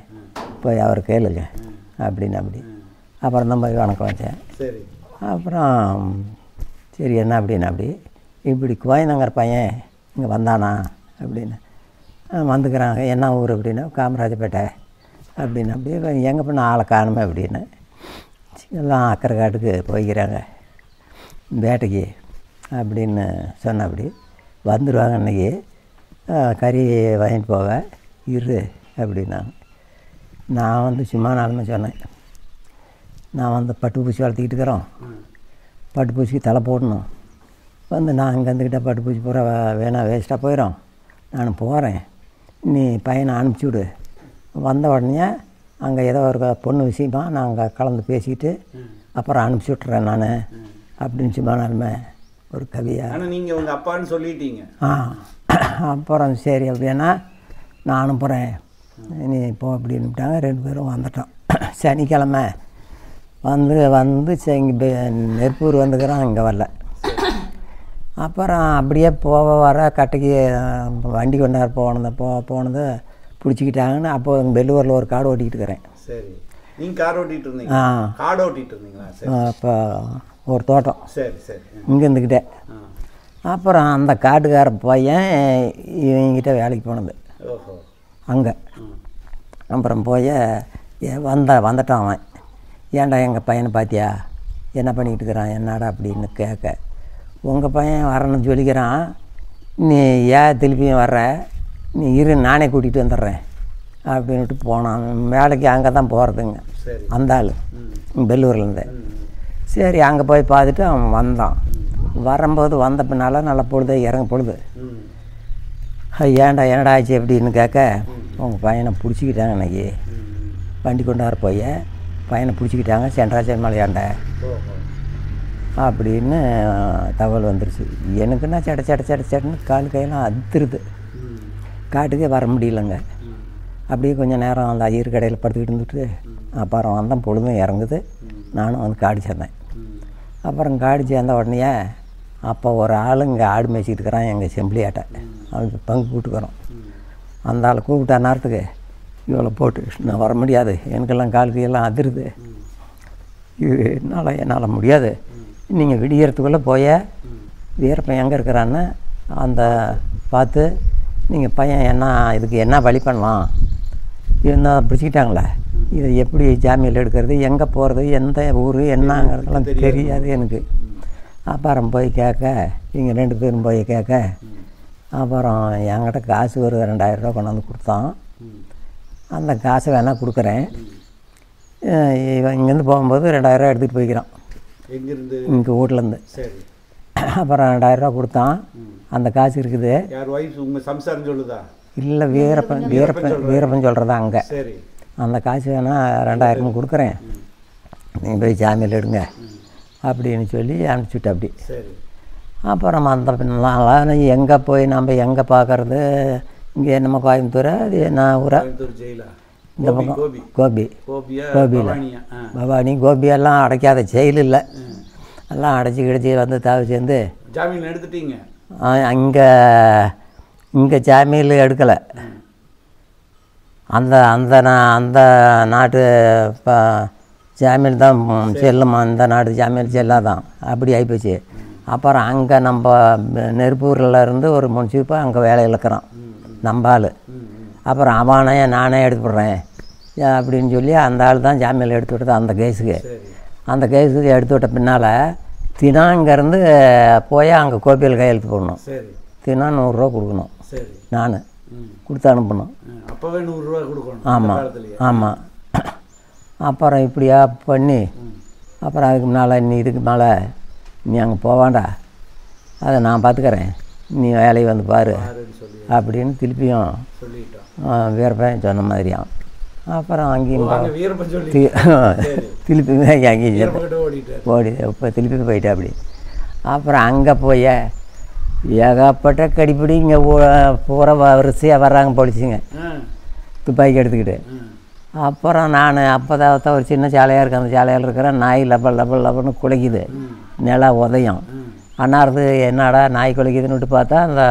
போய் அவர் கேளுங்க அப்படின்னு. அப்புறம் தான் போய் வணக்கம் வச்சேன். அப்புறம் சரி என்ன அப்படின்னு, இப்படி கோயந்தங்கிற பையன் இங்கே வந்தானா அப்படின்னு. வந்துக்கிறாங்க. என்ன ஊர் அப்படின்னா காமராஜப்பேட்டை அப்படின்னு. எங்கே பண்ண ஆளை காணுமே அப்படின்னு. எல்லாம் அக்கறை காட்டுக்கு போய்க்கிறாங்க வேட்டைக்கு அப்படின்னு சொன்ன. வந்துடுவாங்க அன்றைக்கி, கறி வாங்கிட்டு போக இரு அப்படின்னாங்க. நான் சும்மா நாளுமே சொன்னேன், நான் பட்டு பூச்சி வளர்த்திக்கிட்டு இருக்கிறோம், பட்டு பூச்சிக்கு தலை போடணும், நான் இங்கே வந்துக்கிட்டால் பட்டு பூச்சி பூரா வேணாம் வேஸ்ட்டாக போயிடும், நான் போகிறேன், நீ பையனை அனுப்பிச்சி விடு, வந்த உடனே அங்கே ஏதோ ஒரு பொண்ணு விஷயமா நான் அங்கே கலந்து பேசிக்கிட்டு அப்புறம் அனுப்பிச்சி விட்றேன் நான் அப்படின்னு சொன்னாலுமே ஒரு கவியாக. ஆனால் நீங்கள் உங்கள் அப்பான்னு சொல்லிட்டீங்க. அப்புறம் சரி அப்படின்னா நான் அனுப்புகிறேன், நீ போ அப்படின்னுட்டாங்க. 2 பேரும் வந்துட்டோம். சனிக்கிழமை வந்து இங்கே நெருப்பூர் வந்துக்கிறோம், இங்கே வரல. அப்புறம் அப்படியே வர கட்டைக்கு வண்டி கொண்டாட போனது பிடிச்சிக்கிட்டாங்கன்னு. அப்போ வெள்ளூரில் ஒரு காடு ஓட்டிக்கிட்டு இருக்கிறேன். சரி. நீங்கள் கார் ஓட்டிகிட்டு இருந்தீங்க? காடு ஓட்டிகிட்டு இருந்தீங்களா? அப்போ ஒரு தோட்டம். சரி சரி. இங்கே இருந்துக்கிட்டே. அப்புறம் அந்த காட்டுக்கார பையன் இவங்கிட்ட வேலைக்கு போனது அங்கே. அப்புறம் போய் வந்துட்டான் அவன். ஏன்டா எங்கள் பையனை பார்த்தியா, என்ன பண்ணிக்கிட்டு இருக்கிறான், என்னடா அப்படின்னு கேட்க, உங்கள் பையன் வரணும்னு சொல்லிக்கிறான், நீ ஏன் திருப்பியும் வர்ற, நீ இரு நானே கூட்டிகிட்டு வந்துடுறேன் அப்படின்ட்டு போனான். வேலைக்கு அங்கே தான் போகிறதுங்க அந்த ஆள், பெல்லூர்லேருந்து. சரி, அங்கே போய் பார்த்துட்டு அவன் வந்தான். வரும்போது வந்த பின்னால் நல்ல பொழுது இறங்க பொழுது. ஏன்டா என்னடா ஆச்சு அப்படின்னு கேட்க, உங்கள் பையனை பிடிச்சிக்கிட்டாங்க அன்றைக்கி, வண்டி கொண்டாட போய் பையனை பிடிச்சிக்கிட்டாங்க சென்ட்ராஜன் மலையாண்ட அப்படின்னு தகவல் வந்துருச்சு. எனக்குன்னா சட்டன்னு கால் கையெல்லாம் அதிருது. காட்டுக்கே வர முடியலங்க. அப்படியே கொஞ்சம் நேரம் அந்த ஐயர் கடையில் படுத்துக்கிட்டு இருந்துட்டு அப்புறம் வந்தேன். பொழுதும் இறங்குது. நானும் வந்து காடு சேர்ந்தேன். அப்புறம் காடு சேர்ந்த உடனே அப்போ ஒரு ஆள் இங்கே ஆடு மேய்ச்சிக்கிட்டு இருக்கிறான், எங்கள் செம்பிளி ஆட்டை, அவனுக்கு பங்கு கூப்பிட்டுக்கிறோம். அந்த ஆளை கூப்பிட்டா நேரத்துக்கு இவ்வளோ போட்டு நான் வர முடியாது, எனக்கெல்லாம் கால் கையெல்லாம் அதிருது, இது என்னால் முடியாது, நீங்கள் விடியறதுக்குள்ளே போய் வீரப்பன் எங்கே இருக்கிறான்னு அந்த பார்த்து நீங்கள் பையன் என்ன இதுக்கு என்ன வழி பண்ணலாம், என்ன பிடிச்சிக்கிட்டாங்களே, இதை எப்படி ஜாமீனில் எடுக்கிறது, எங்கே போகிறது, எந்த ஊர் என்னங்கிறதெல்லாம் தெரியாது எனக்கு. அப்புறம் போய் கேட்க, இங்கே 2 பேரும் போய் கேட்க, அப்புறம் என்கிட்ட காசு ஒரு 2000 ரூபா கொண்டாந்து கொடுத்தான். அந்த காசை வேணால் கொடுக்குறேன், இவன் இங்கேருந்து போகும்போது 2000 ரூபா எடுத்துகிட்டு போய்க்கிறான் இங்கே வீட்டிலேருந்து. அப்புறம் 2000 ரூபா கொடுத்தான். அந்த காசு இருக்குது. இல்லை, வீரப்பன் சொல்கிறதா அங்கே. அந்த காசு வேணால் 2000 கொடுக்குறேன், நீங்கள் போய் ஜாமீனில் எடுங்க அப்படின்னு சொல்லி அனுப்பிச்சுட்டு. அப்படி அப்புறம் அந்த பின்னால் எங்கே போய் நம்ம எங்கே பார்க்குறது, இங்கே நம்ம கோயம்புத்தூரா, அது என்ன ஊரா, இந்த பக்கம் கோபியில் பவானி கோபியெல்லாம் அடைக்காத ஜெயில் இல்லை, எல்லாம் அடைச்சி கிடச்சி வந்து தாவி சேர்ந்து ஜாமீன் எடுத்துட்டீங்க. இங்கே ஜாமீன் எடுக்கலை. அந்த நாட்டு ஜாமீன் தான் செல்லுமா, அந்த நாட்டு ஜாமீன் செல்லாதான், அப்படி ஆகிப்போச்சு. அப்புறம் அங்கே நம்ம நெருப்பூரில் இருந்து ஒரு முன்சிப்பா அங்கே வேலையில் இருக்கிறான் நம்ம ஆள். அப்புறம் அவனே நானே எடுத்துடுறேன் அப்படின்னு சொல்லி அந்த ஆள் தான் ஜாமீனில் எடுத்து விட்டது அந்த கேஸுக்கு. சரி அந்த கேஸுக்கு எடுத்து விட்ட பின்னால் தினம் இங்கேருந்து போய் அங்கே கோபியில் கையெழுத்து போடணும். சரி தினம் 100 ரூபா கொடுக்கணும். சரி நான் கொடுத்து அனுப்பணும். அப்போவே 100 ரூபா கொடுக்கணும். ஆமாம் ஆமாம். அப்புறம் இப்படியா பண்ணி அப்புறம் அதுக்கு முன்னால் நீ இதுக்கு மேலே நீ அங்கே போவாண்டா, அதை நான் பார்த்துக்கிறேன், நீ வேலையை வந்து பாரு அப்படின்னு திருப்பியும் சொல்லிட்டோம். வீரப்பன் சொன்ன மாதிரியாம். அப்புறம் அங்கேயும் வீரப்பன் சொல்லி திருப்பி அங்கேயும் ஓடி இப்போ திருப்பி போயிட்டேன் அப்படி. அப்புறம் அங்கே போய் ஏகப்பட்ட கடிப்பிடி இங்கே பூரா வரிசையாக வர்றாங்க போலீஸுங்க துப்பாக்கி எடுத்துக்கிட்டு. அப்புறம் நான் அப்போ தான் ஒரு சின்ன சாலையாக இருக்குது, அந்த சாலையில் இருக்கிற நாய் லபன்னு குலைக்குது, நிலா உதயம். அன்னாரது என்னடா நாய் குலைக்குதுன்னு விட்டு பார்த்தா அந்த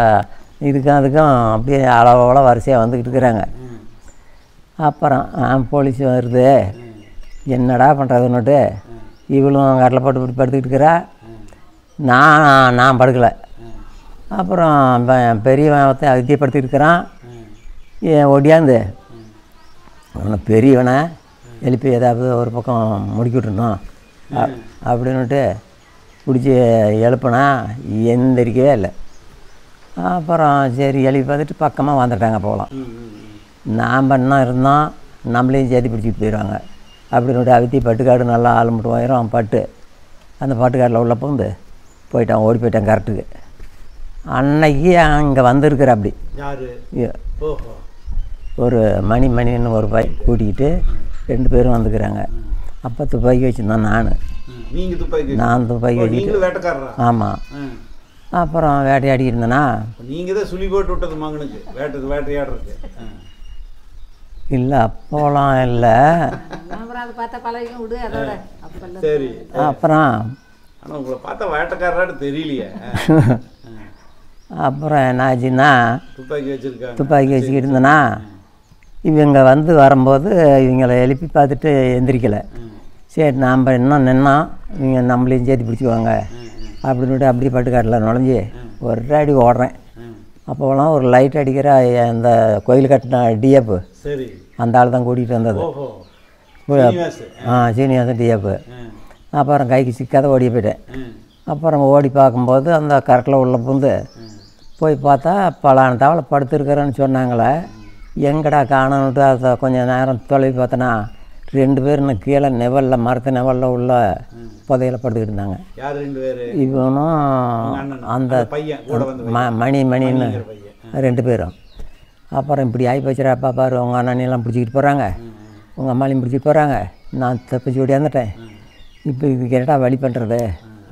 இதுக்கும் அதுக்கும் அப்படியே அளவோட வரிசையாக வந்துக்கிட்டு இருக்கிறாங்க. அப்புறம் போலீஸ் வருது, என்னடா பண்ணுறதுன்னுட்டு இவளும் கட்டில் போட்டு இப்படி படுத்துக்கிட்டு இருக்கிறா, நான் படுக்கலை. அப்புறம் பெரியவன் அதிகப்படுத்திட்டு இருக்கிறான், ஒடியாந்து அவனை பெரியவனை எழுப்பி ஏதாவது ஒரு பக்கம் முடிக்கி விட்டுருணும் அப்படின்னுட்டு பிடிச்சி எழுப்புனா எந்திரிக்கவே இல்லை. அப்புறம் சரி எழுப்பி பார்த்துட்டு பக்கமாக வந்துட்டாங்க போகலாம். நாம் என்ன இருந்தோம், நம்மளையும் சேர்த்து பிடிச்சிட்டு போயிடுவாங்க அப்படின்னுட்டு அவித்தி பட்டுக்காடு நல்லா ஆள் மட்டும் போயிடும். பட்டு அந்த பட்டுக்காட்டில் உள்ள பூந்து போயிட்டான், ஓடி போயிட்டான் கரெக்டுக்கு. அன்னைக்கு அங்கே வந்திருக்கிற அப்படி ஒரு மணின்னு ஒரு பைக் கூட்டிக்கிட்டு 2 பேரும் வந்துக்கிறாங்க. அப்போ துப்பாக்கி வச்சுருந்தேன் நான் துப்பாக்கி வச்சுட்டு. ஆமாம். அப்புறம் வேட்டையாடி இருந்தேன்னா நீங்கள் தான் சுழி போட்டு விட்டது மகனுக்கு வேட்டையாடுறது இல்லை, அப்போலாம் இல்லை. சரி. அப்புறம் ஆனால் உங்களை பார்த்தா வேட்டைக்காரராட்டு தெரியலையே. அப்புறம் என்னாச்சுன்னா துப்பாக்கி வச்சுக்கிட்டு இருந்தேன்னா இவங்க வந்து வரும்போது இவங்களை எழுப்பி பார்த்துட்டு எந்திரிக்கலை. சரி நாம் இன்னும் நின்னோம், இவங்க நம்மளையும் சேர்த்து பிடிச்சிக்குவாங்க அப்படின்ட்டு அப்படியே பட்டுக்காட்டில் நுழைஞ்சி ஒரு அடி ஓடுறேன். அப்போலாம் ஒரு லைட் அடிக்கிற அந்த கோயில் கட்டின டிஎப்பு அந்த ஆள் தான் கூட்டிகிட்டு வந்தது. சீனிவாசன் டிஎப்பு. அப்புறம் கைக்கு சிக்காத ஓடி போயிட்டேன். அப்புறம் ஓடி பார்க்கும்போது அந்த கரெக்டில் உள்ள புந்து போய் பார்த்தா பலான தவளை படுத்துருக்கிறேன்னு சொன்னாங்களே, எங்கடா காணணுன்ட்டு அதை கொஞ்சம் நேரம் தொலைவி பார்த்தோன்னா 2 பேர் இன்னும் கீழே நெவலில் மரத்து நெவலில் உள்ள புதையில படுத்துக்கிட்டு இருந்தாங்க. இவனும் அந்த மணின்னு 2 பேரும். அப்புறம் இப்படி ஆகி போச்சுடாப்பா பாரு, உங்கள் அண்ணனையெல்லாம் பிடிச்சிக்கிட்டு போகிறாங்க, உங்கள் அம்மாலையும் பிடிச்சிட்டு போகிறாங்க, நான் தப்பிச்சு ஓடியாந்துட்டேன், இப்போ இதுக்கு என்னடா வழி பண்ணுறது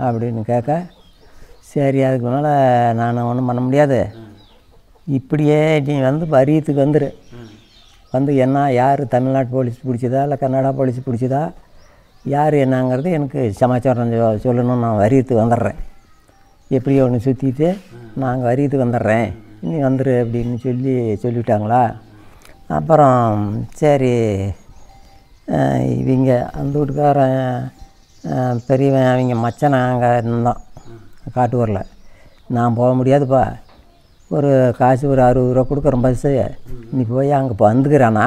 அப்படின்னு கேட்க, சரி அதுக்கு மேலே நான் ஒன்றும் பண்ண முடியாது, இப்படியே நீ வந்து வரியத்துக்கு வந்துடு, வந்து என்ன யார் தமிழ்நாட்டு போலீஸ் பிடிச்சதா இல்லை கர்நாடகா போலீஸ் பிடிச்சதா யார் என்னங்கிறது எனக்கு சமாச்சாரம் சொல்லணும், நான் வரியத்துக்கு வந்துடுறேன், எப்படியோ ஒன்று சுற்றிட்டு நாங்கள் வரியத்துக்கு வந்துடுறேன், நீ வந்துடு அப்படின்னு சொல்லிவிட்டாங்களா. அப்புறம் சரி இவங்க அந்த வீட்டுக்காரன் பெரியவன் அவங்க மச்சனை அங்கே இருந்தான் காட்டூரில், நான் போக முடியாதுப்பா, ஒரு காசு ஒரு 60 ரூபா கொடுக்குறேன் பஸ்ஸு, நீ போய் அங்கே வந்துக்கிறானா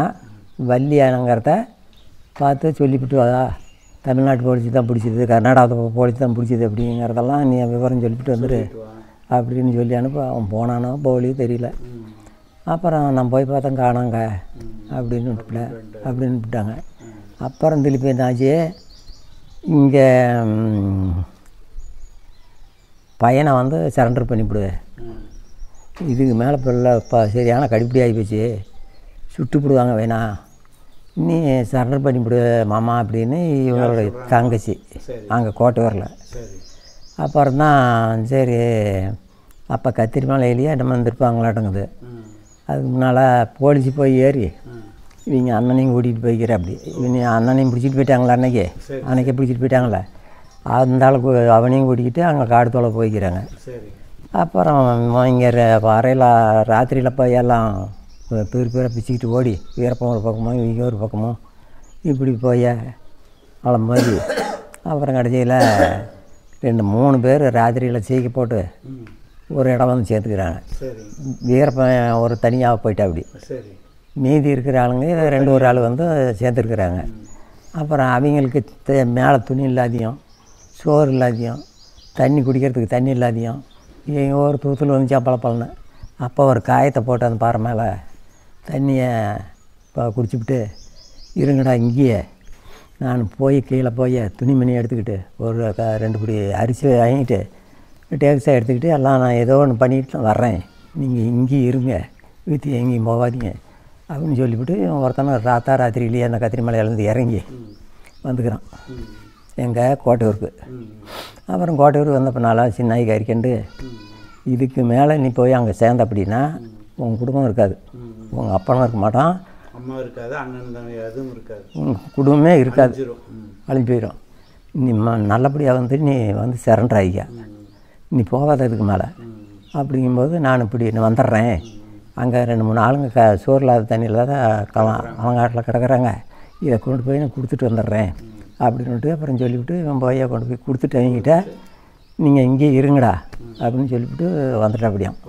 வள்ளியானங்கிறத பார்த்து சொல்லிவிட்டு வா, தமிழ்நாட்டு போலீஸ் தான் பிடிச்சிது கர்நாடகா போலீஸ் தான் பிடிச்சிது அப்படிங்கிறதெல்லாம் நீ விவரம் சொல்லிவிட்டு வந்துடு அப்படின்னு சொல்லி அனுப்ப. அவன் போனானோ போலியோ தெரியல. அப்புறம் நான் போய் பார்த்தேன் காணாங்க அப்படின்னு விட்டாங்க. அப்புறம் திருப்பி என்னாச்சு, இங்கே பையனை வந்து சரண்டர் பண்ணிவிடுவேன், இதுக்கு மேலே பிள்ளை சரியான கடிப்படி ஆகி போச்சு, சுட்டுப்பிடுவாங்க வேணா, நீ சரண்டர் பண்ணிவிடு மாமா அப்படின்னு இவங்களோட தங்கச்சி அங்கே கோட்டையூரில். அப்புறம் தான் சரி அப்போ கத்திரி மேலே ஏலியா நம்ம வந்துருப்பாங்களாட்டங்குது. அதுக்கு முன்னால் போலீஸ் போய் ஏறி இவங்க அண்ணனையும் கூட்டிகிட்டு போய்க்கிற அப்படி, இவங்க அண்ணனையும் பிடிச்சிட்டு போயிட்டாங்களா அன்னைக்கே பிடிச்சிட்டு போயிட்டாங்களே, அந்த ஆளுக்கு அவனையும் கூட்டிக்கிட்டு அங்கே காடு தோலை போய்க்கிறாங்க. அப்புறம் இங்கே அறையில் ராத்திரியில் போய் எல்லாம் பேராக பிச்சுக்கிட்டு ஓடி வீரப்பம் ஒரு பக்கமோ இவங்க ஒரு பக்கமோ இப்படி போய் அலம்போது அப்புறம் கடைசியில் 2-3 பேர் ராத்திரியில் சீக்கி போட்டு ஒரு இடம் வந்து சேர்த்துக்கிறாங்க. வீரப்பன் ஒரு தனியாக போயிட்டா அப்படி, மீதி இருக்கிற ஆளுங்க 2 ஒரு ஆள் வந்து சேர்த்துருக்குறாங்க. அப்புறம் அவங்களுக்கு மேலே துணி இல்லாதையும், சோறு இல்லாதையும், தண்ணி குடிக்கிறதுக்கு தண்ணி இல்லாதையும் எங்கள் ஒரு தூத்தில் வந்துச்சா பழப்பழன்னு. அப்போ ஒரு காயத்தை போட்டு அந்த பாறை மேலே தண்ணியை குடிச்சுவிட்டு, இருங்கடா இங்கேயே நான் போய் கீழே போய் துணிமணி எடுத்துக்கிட்டு ஒரு 2 பிடி அரிசி வாங்கிட்டு டேக்ஸாக எடுத்துக்கிட்டு எல்லாம் நான் ஏதோ ஒன்று பண்ணிட்டு வர்றேன், நீங்கள் இங்கேயும் இருங்க, வீட்டு எங்கேயும் போகாதீங்க அப்படின்னு சொல்லிவிட்டு ஒருத்தனை ராத்திரியிலேயே அந்த கத்திரி மலையிலேருந்து இறங்கி வந்துக்கிறான் எங்கள் கோட்டையூருக்கு. அப்புறம் கோட்டையூர் வந்த பின்னால் சின்னாய் கறிக்கண்டு, இதுக்கு மேலே நீ போய் அங்கே சேர்ந்த அப்படின்னா உங்கள் குடும்பம் இருக்காது, உங்கள் அப்பனும் இருக்க மாட்டான், அம்மா இருக்காது, அண்ணன் தம்பி அதுவும் இருக்காது, உங்கள் குடும்பமே இருக்காது, அழிஞ்சு போயிடும். நீ நல்லபடியாக வந்து நீ வந்து சரண்டர் ஆகிக்க, நீ போகாததுக்கு மேலே அப்படிங்கும்போது நான் இப்படி வந்துடுறேன், அங்கே 2-3 ஆளுங்க சோறு இல்லாத தண்ணி இல்லாத அவங்க ஆட்டில் கிடக்குறாங்க, இதை கொண்டு போய் நான் கொடுத்துட்டு வந்துடுறேன் அப்படின்ட்டு அப்புறம் சொல்லிவிட்டு இவன் போய் கொண்டு போய் கொடுத்துட்டு அவங்ககிட்ட நீங்கள் இங்கேயே இருங்கடா அப்படின்னு சொல்லிவிட்டு வந்துட்டேன். அப்படியாம்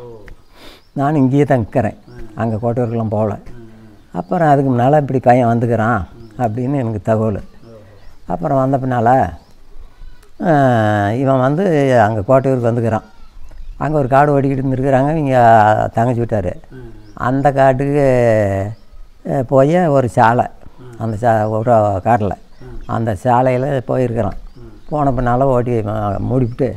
நானும் இங்கேயே தான் நிற்கிறேன், அங்கே கோட்டையூருக்கெல்லாம் போகல. அப்புறம் அதுக்கு முன்னால் இப்படி பையன் வந்துக்கிறான் அப்படின்னு எனக்கு தகவல். அப்புறம் வந்த பின்னால் இவன் வந்து அங்கே கோட்டையூருக்கு வந்துக்கிறான். அங்கே ஒரு காடு ஓடிக்கிட்டு இருந்துருக்குறாங்க, இங்கே தங்கச்சி விட்டார். அந்த காட்டுக்கு போய் ஒரு சாலை, அந்த ஒரு காட்டில் அந்த சாலையில் போயிருக்கிறான். போன பின்னால் ஓட்டி மூடிவிட்டு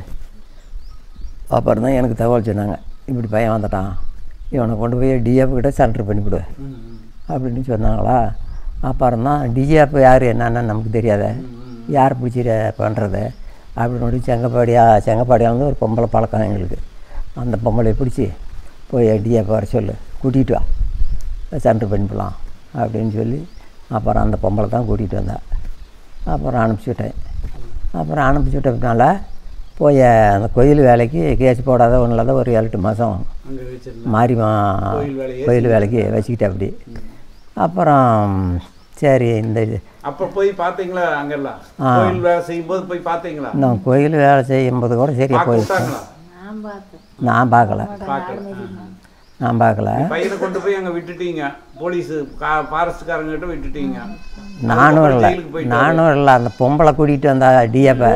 அப்புறம் தான் எனக்கு தகவல் சொன்னாங்க, இப்படி பையன் வந்துட்டான், இவனை கொண்டு போய் டிஎஃப் கிட்ட சரண்டர் பண்ணிவிடு அப்படின்னு சொன்னாங்களா. அப்புறம் தான் டிஎஃப் யார் என்னன்னு நமக்கு தெரியாத, யார் பிடிச்சி பண்ணுறது அப்படின்னு செங்கப்பாடியால் ஒரு பொம்பளை பழக்கம் எங்களுக்கு. அந்த பொம்பளையை பிடிச்சி போய் டிஎஃப் வர சொல்லு, கூட்டிகிட்டு வா சரண்டர் பண்ணிக்கலாம் அப்படின்னு சொல்லி அப்புறம் அந்த பொம்பளை தான் கூட்டிகிட்டு வந்தேன். அப்புறம் அனுப்பிச்சுட்டேன். அப்புறம் அனுப்பிச்சுட்டதுனால போய் அந்த கோயில் வேலைக்கு கேஸ் போடாத ஒன்றும் இல்லாத ஒரு 7-8 மாதம் மாறி கோயில் வேலைக்கு வச்சுக்கிட்டேன். அப்படி அப்புறம் சரி இந்த அப்போ போய் பார்த்தீங்களா? அங்கெல்லாம் கோயில் வேலை செய்யும்போது போய் பார்த்தீங்களா? நான் கோயில் வேலை செய்யும்போது கூட சரியாக போயிருக்கேன். நான் பார்க்கல. பையனை கொண்டு போய் அங்கே விட்டுட்டீங்க, போலீஸ் ஃபாரஸ்ட்காரங்கிட்ட விட்டுட்டீங்க. நானும் இல்லை அந்த பொம்பளை கூட்டிகிட்டு வந்தா டிஎப்பை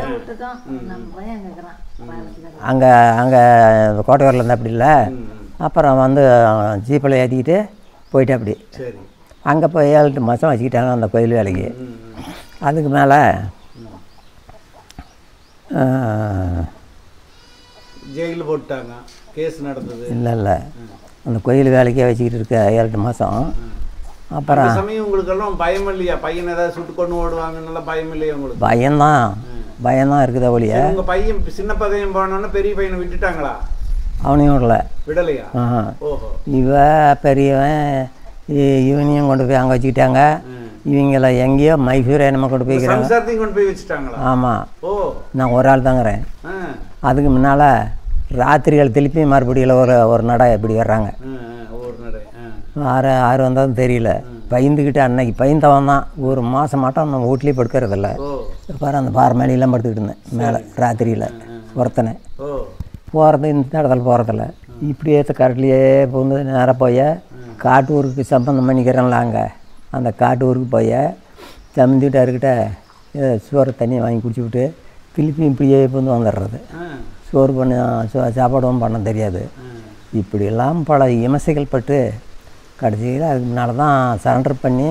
அங்கே கோட்டையூரில் இருந்தால் அப்படி இல்லை. அப்புறம் வந்து ஜீப்பில் ஏற்றிக்கிட்டு போயிட்டேன். அப்படி அங்கே போய் 7-8 மாதம் வச்சுக்கிட்டாங்க அந்த கோயில் வேலைக்கு. அதுக்கு மேலே ஜெயிலில் போட்டாங்க, கேஸ் நடந்தது. இல்லை அந்த கோயில் வேலைக்கே வச்சுக்கிட்டு இருக்க 7-8 மாதம். அப்புறம் சமயம் உங்களுக்கெல்லாம் பயம் இல்லையா? பையன் ஏதாவது சுட்டு கொண்டு ஓடுவாங்கன்னால பயம் இல்லையா உங்களுக்கு? பயம்தான் இருக்குதா ஒழிய. உங்கள் பையன் சின்ன பையன் போனோன்னா பெரிய பையனை விட்டுட்டாங்களா? அவனையும் விடலையா? ஓஹோ. பெரியவன் இவனையும் கொண்டு போய் அங்கே வச்சுக்கிட்டாங்க. இவங்கள எங்கேயோ மைசூர் என்னமோ கொண்டு போய் வச்சுட்டாங்களா? ஆமாம். நான் ஒரு ஆள் தாங்கிறேன். அதுக்கு முன்னால் ராத்திரிகள் திருப்பி மறுபடியில் ஒரு நடை இப்படி வர்றாங்க. ஆறு வந்ததும் தெரியல, பயந்துக்கிட்டு அன்னைக்கு பயந்தவன் தான். ஒரு மாதம் மாட்டம் நம்ம வீட்லேயே படுக்கிறதில்ல. பாரு அந்த பாறை மேலாம் படுத்துக்கிட்டு இருந்தேன் மேலே ராத்திரியில். ஒருத்தனை போகிறது இந்த இடத்துல போகிறதில்ல, இப்படியே கரெக்ட்லேயே போந்து நேராக போய் காட்டூருக்கு சம்பந்தம் பண்ணிக்கிறேன்ல, அங்கே அந்த காட்டூருக்கு போய் சமந்திட்டாருக்கிட்ட சோறு தண்ணியை வாங்கி குடிச்சுவிட்டு திருப்பி இப்படியே போந்து வந்துடுறது. சோறு பண்ண சாப்பாடும் பண்ண தெரியாது. இப்படியெல்லாம் பல இமசைகள் பட்டு கடைசியில் அதுக்கு முன்னால் தான் சரண்டர் பண்ணி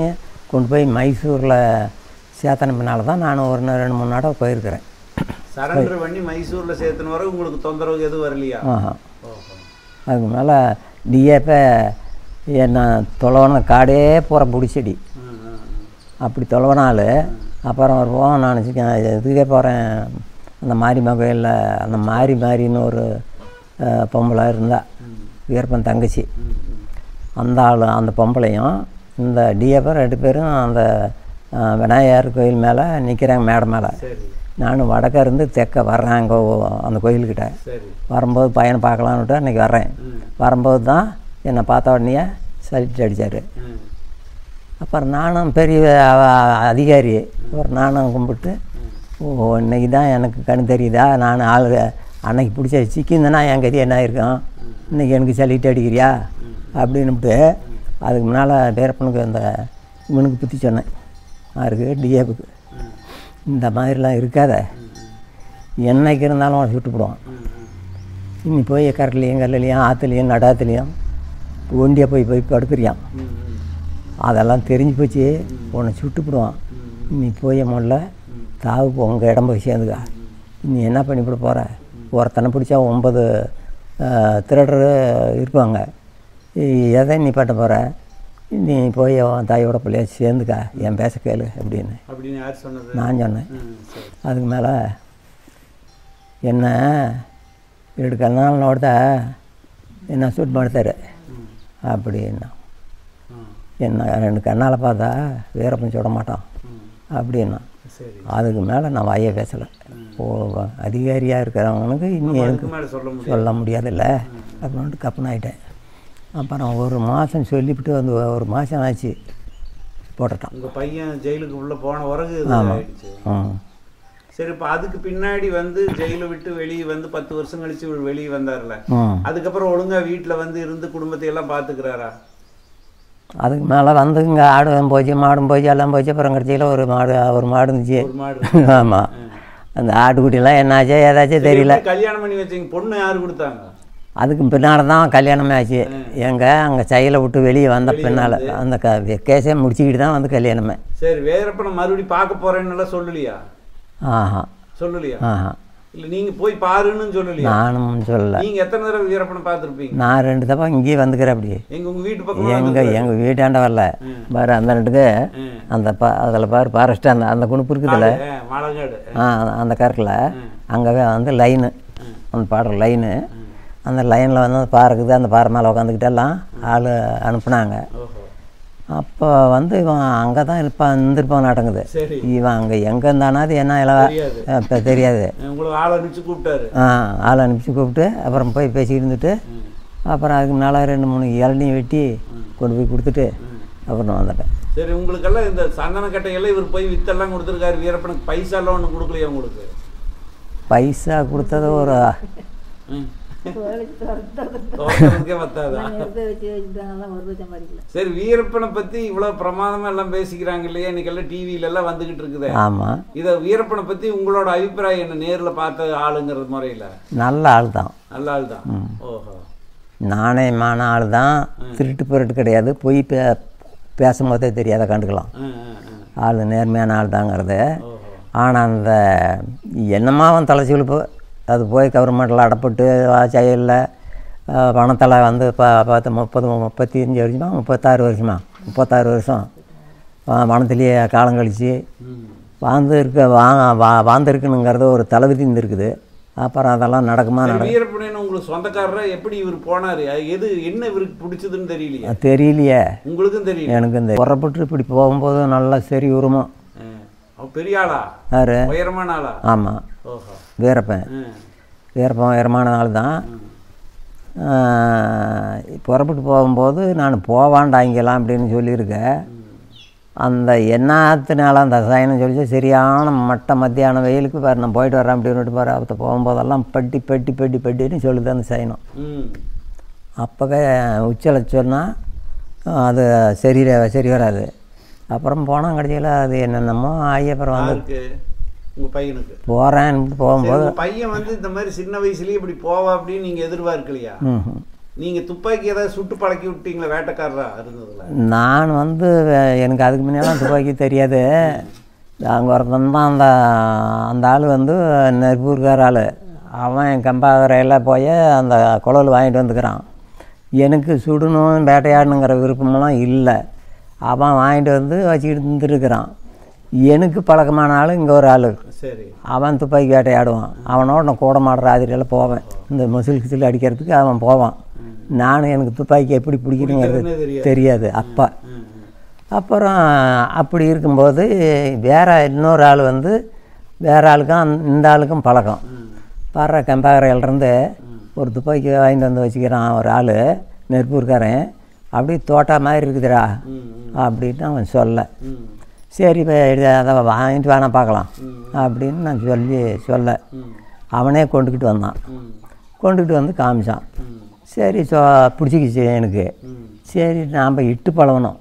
கொண்டு போய் மைசூரில் சேர்த்தன பின்னால் தான் நான் ஒரு 2-3 நாடாக போயிருக்கிறேன். சரண்டர் பண்ணி மைசூரில் சேர்த்தன வரை உங்களுக்கு தொந்தரவு எதுவும் வரலையா? அதுக்கு மேலே டிஏப்பை என்ன தொலைவன காடே பூரா பிடிச்சடி அப்படி தொலைவனாள். அப்புறம் வருவோம் நான் இதுக்கே போகிறேன் அந்த மாரியம்மா கோயிலில். அந்த மாரின்னு ஒரு பொம்பளை இருந்தா, வீரப்பன் தங்கச்சி. அந்த ஆள் அந்த பொம்பளையும் இந்த டிஏப்பை 2 பேரும் அந்த விநாயகர் கோயில் மேலே நிற்கிறாங்க, மேடை மேலே. நானும் வடக்க இருந்து தெற்க வர்றேன் அங்கே அந்த கோயில்கிட்ட. வரும்போது பையனை பார்க்கலான்னுட்டு அன்றைக்கி வர்றேன். வரும்போது தான் என்னை பார்த்த உடனே சலிட்டு அடித்தார். அப்புறம் நானும் பெரிய அதிகாரி, ஒரு நானும் கும்பிட்டு, ஓ இன்னைக்கு தான் எனக்கு கண் தெரியுதா, நான் அன்னைக்கு பிடிச்ச சிக்கிந்தேன்னா என் கதி என்ன இருக்கும், இன்றைக்கி எனக்கு சலிட்டு அடிக்கிறியா அப்படின்னுட்டு அதுக்கு முன்னால் வீரப்பனுக்கு அந்த இவனுக்கு பற்றி சொன்னேன், யாருக்கு டிஏபுக்கு, இந்த மாதிரிலாம் இருக்காத, என்னைக்கு இருந்தாலும் அவனை சுட்டுப்பிடுவான். இன்னி போய் கரட்லேயும் கல்லையும் ஆற்றுலையும் நடாத்துலேயும் ஒண்டியாக போய் படுக்கிறியான். அதெல்லாம் தெரிஞ்சு போச்சு, உன்னை சுட்டுப்பிடுவான். நீ போய் முதல்ல தாவுக்கு உங்கள் இடம் போய் சேர்ந்துக்கா. நீ என்ன பண்ணிவிட போகிற, ஒருத்தனை பிடிச்சா 9 திருடர் இருப்பாங்க, எதை நீ பண்ண போகிற, நீ போய் அவன் தாயோட பிள்ளைய சேர்ந்துக்கா, என் பேச கேளு அப்படின்னு நான் சொன்னேன். அதுக்கு மேலே என்ன 2 கண்ணால் ನೋಡ್ದ என்ன சூட் ಮಾಡ್ತಾರೆ அப்படின்னா, என்ன 2 கண்ணால் பார்த்தா வீரப்பன் சுட மாட்டான் அப்படின்னா. அதுக்கு மேலே நான் வாயே பேசலை. அதிகாரியாக இருக்கிறவனுக்கு இன்னும் எனக்கு சொல்ல முடியாதில்ல அப்படின்ட்டு கப்புன்னு ஆகிட்டேன். அப்புறம் 1 மாதம் சொல்லிவிட்டு வந்து 1 மாதம் ஆச்சு போட்டுட்டான். உங்கள் பையன் ஜெயிலுக்கு உள்ளே போன பிறகு. ஆமாம். சரி, இப்போ அதுக்கு பின்னாடி வந்து ஜெயிலை விட்டு வெளியே வந்து 10 வருஷம் கழிச்சு வெளியே வந்தார்ல, அதுக்கப்புறம் ஒழுங்கா வீட்டில் வந்து இருந்து குடும்பத்தை எல்லாம் பார்த்துக்கிறாரா? அதுக்கு மேலே வந்து இங்கே ஆடும் போச்சு, மாடும் போச்சு, எல்லாம் போச்சு. அப்புறம் கடைசியில் ஒரு மாடு இருந்துச்சு. ஆமாம். அந்த ஆட்டுக்குட்டிலாம் என்னாச்சோ ஏதாச்சும் தெரியல. கல்யாணம் பண்ணி வச்சிங்க, பொண்ணு யார் கொடுத்தாங்க? அதுக்கு பின்னால் தான் கல்யாணமே ஆச்சு. அங்கே செயலை விட்டு வெளியே வந்த பின்னால் அந்த கேஸே முடிச்சுக்கிட்டு தான் வந்து கல்யாணமே. சரி, வீரப்பனை மறுபடியும் பார்க்க போகிறேன்னு சொல்லலையா? ஆஹா, சொல்லலையா? ஆஹா. இல்லை, நீங்கள் போய் பாருன்னு சொல்லலையா? நானும் சொல்லலை. நீங்கள் எத்தனை தடவை வீரப்பனை பார்த்துருப்பீங்க? நான் 2 தடவை இங்கேயே வந்துக்கிறேன். அப்படி உங்கள் வீட்டு பக்கம் எங்கள் வீட்டாண்ட வரல பாரு, அந்த 2க்கு அந்த அதில் பாரு ஃபாரஸ்ட்டு அந்த குணுப்பு இருக்குதுல்ல, அந்த கருக்கில் அங்கே வந்து லைனு, அந்த பாடுற லைனு, அந்த லைனில் வந்து அந்த பாறை இருக்குது. அந்த பாறை மேலே உட்காந்துக்கிட்டெல்லாம் ஆள் அனுப்புனாங்க. அப்போ வந்து இவன் அங்கே தான் இருந்திருப்பான் நடக்குது. இவன் அங்கே எங்கே இருந்தானா அது என்ன இப்போ தெரியாது. ஆள் அனுப்பிச்சு கூப்பிட்டு அப்புறம் போய் பேசிக்கிட்டு இருந்துட்டு அப்புறம் அதுக்கு முன்னால் 2-3 இளநீ வெட்டி கொண்டு போய் கொடுத்துட்டு அப்புறம் வந்துட்டேன். சரி, உங்களுக்கெல்லாம் இந்த சந்தன கட்டையெல்லாம் இவர் போய் வித்தெல்லாம் கொடுத்துருக்காரு. வீரப்பனுக்கு பைசாலாம் ஒன்றும் கொடுக்கலையா? உங்களுக்கு பைசா கொடுத்தது ஒரு சரி, வீரப்பனை பத்தி இவ்வளவு பிரமாதமா எல்லாம் பேசிக்கிறாங்க இல்லையா? இன்னைக்கு எல்லாம் டிவில எல்லாம் வந்துகிட்டு இருக்குது. ஆமா. இத வீரப்பனை பத்தி உங்களோட அபிப்பிராயம் என்ன? நேர்ல பார்த்த ஆளுங்கிற முறையில நல்ல ஆள் தான். நல்ல ஆள் தான். ஓஹோ. நாணயமான ஆள் தான். திருட்டு கிடையாது. போய் பேசும்போதே தெரியாத கண்டுக்கலாம். ஆள் நேர்மையான ஆள் தாங்கிறது. ஆனால் அந்த என்னமா அவன் தலைச்சொலுப்பு அது போய் கவர்மெண்ட்டில் அடப்பட்டு செயலில் பணத்தில் வந்து பார்த்து 35 வருஷமா 36 வருஷம் பணத்துலேயே காலம் கழித்து வாழ்ந்துருக்குனுங்கிறது ஒரு தலைவிதி இருக்குது. அப்புறம் அதெல்லாம் நடக்குமா? வீரப்பன் உங்களுக்கு சொந்தக்காரரா? எப்படி இவர் போனார்? எது என்ன இவருக்கு பிடிச்சதுன்னு தெரியலையே. தெரியலையே. உங்களுக்கும் தெரியல? எனக்கும் புறப்பட்டு இப்படி போகும்போது நல்லா சரி உருமம். பெரிய ஆளா? யாரு? உயரமான ஆளா? ஆமாம். வீரப்பன் உயரமான ஆள் தான். புறப்பட்டு போகும்போது நான் போவாண்டாங்கலாம் அப்படின்னு சொல்லியிருக்கேன். அந்த என்னாத்தினால அந்த சயனம் சொல்லிச்சு சரியான மத்தியான வெயிலுக்கு பாரு நான் போயிட்டு வரேன் அப்படின்னு பாரு. அப்போ போகும்போதெல்லாம் பட்டின்னு சொல்லுது அந்த சயனம். அப்போ உச்சலை சொன்னால் அது சரி வராது. அப்புறம் போனால் கடைசியில் அது என்னென்னமோ ஆகி அப்புறம் வந்து உங்கள் பையனுக்கு போகிறேன் போகும்போது பையன் வந்து இந்த மாதிரி சின்ன வயசுலேயே இப்படி போவா அப்படின்னு நீங்கள் எதிர்பார்க்கலையா? நீங்கள் துப்பாக்கி ஏதாவது சுட்டு பழக்கி விட்டீங்களா? வேட்டைக்காரரா இருந்ததுல? நான் வந்து எனக்கு அதுக்கு முன்னெல்லாம் துப்பாக்கி தெரியாது. அங்கே ஒருத்தன் தான் அந்த ஆள் வந்து நெருப்பூர்கார ஆள். அவன் என் கம்பாகரையில் போய் அந்த குழல் வாங்கிட்டு வந்துக்கிறான். எனக்கு சுடணும் வேட்டையாடணுங்கிற விருப்பமெல்லாம் இல்லை. அவன் வாங்கிட்டு வந்து வச்சுக்கிட்டு இருந்துருக்கிறான். எனக்கு பழக்கமான ஆள் இங்கே ஒரு ஆள். சரி. அவன் துப்பாக்கி வேட்டையாடுவான். அவனோட நான் கூட மாடுற ராத்திரியில் போவேன். இந்த மசில் அடிக்கிறதுக்கு அவன் போவான். நானும் எனக்கு துப்பாக்கி எப்படி பிடிக்கணுங்கிறது தெரியாது அப்போ. அப்புறம் அப்படி இருக்கும்போது இன்னொரு ஆள் வந்து வேற ஆளுக்கும் இந்த ஆளுக்கும் பழக்கம். பாடுற கம்பாகரையிலேருந்து ஒரு துப்பாக்கி வாங்கிட்டு வந்து வச்சுக்கிறான் ஒரு ஆள், நெருப்பூர்காரன். அப்படியே தோட்டா மாதிரி இருக்குதுடா அப்படின்னு அவன் சொல்ல. சரி அதை வாங்கிட்டு வேணா பார்க்கலாம் அப்படின்னு நான் சொல்ல அவனே கொண்டுக்கிட்டு வந்தான். கொண்டுக்கிட்டு வந்து காமிச்சான். சரி பிடிச்சிக்கிச்சு எனக்கு. சரி நாம் இட்டு பழகணும்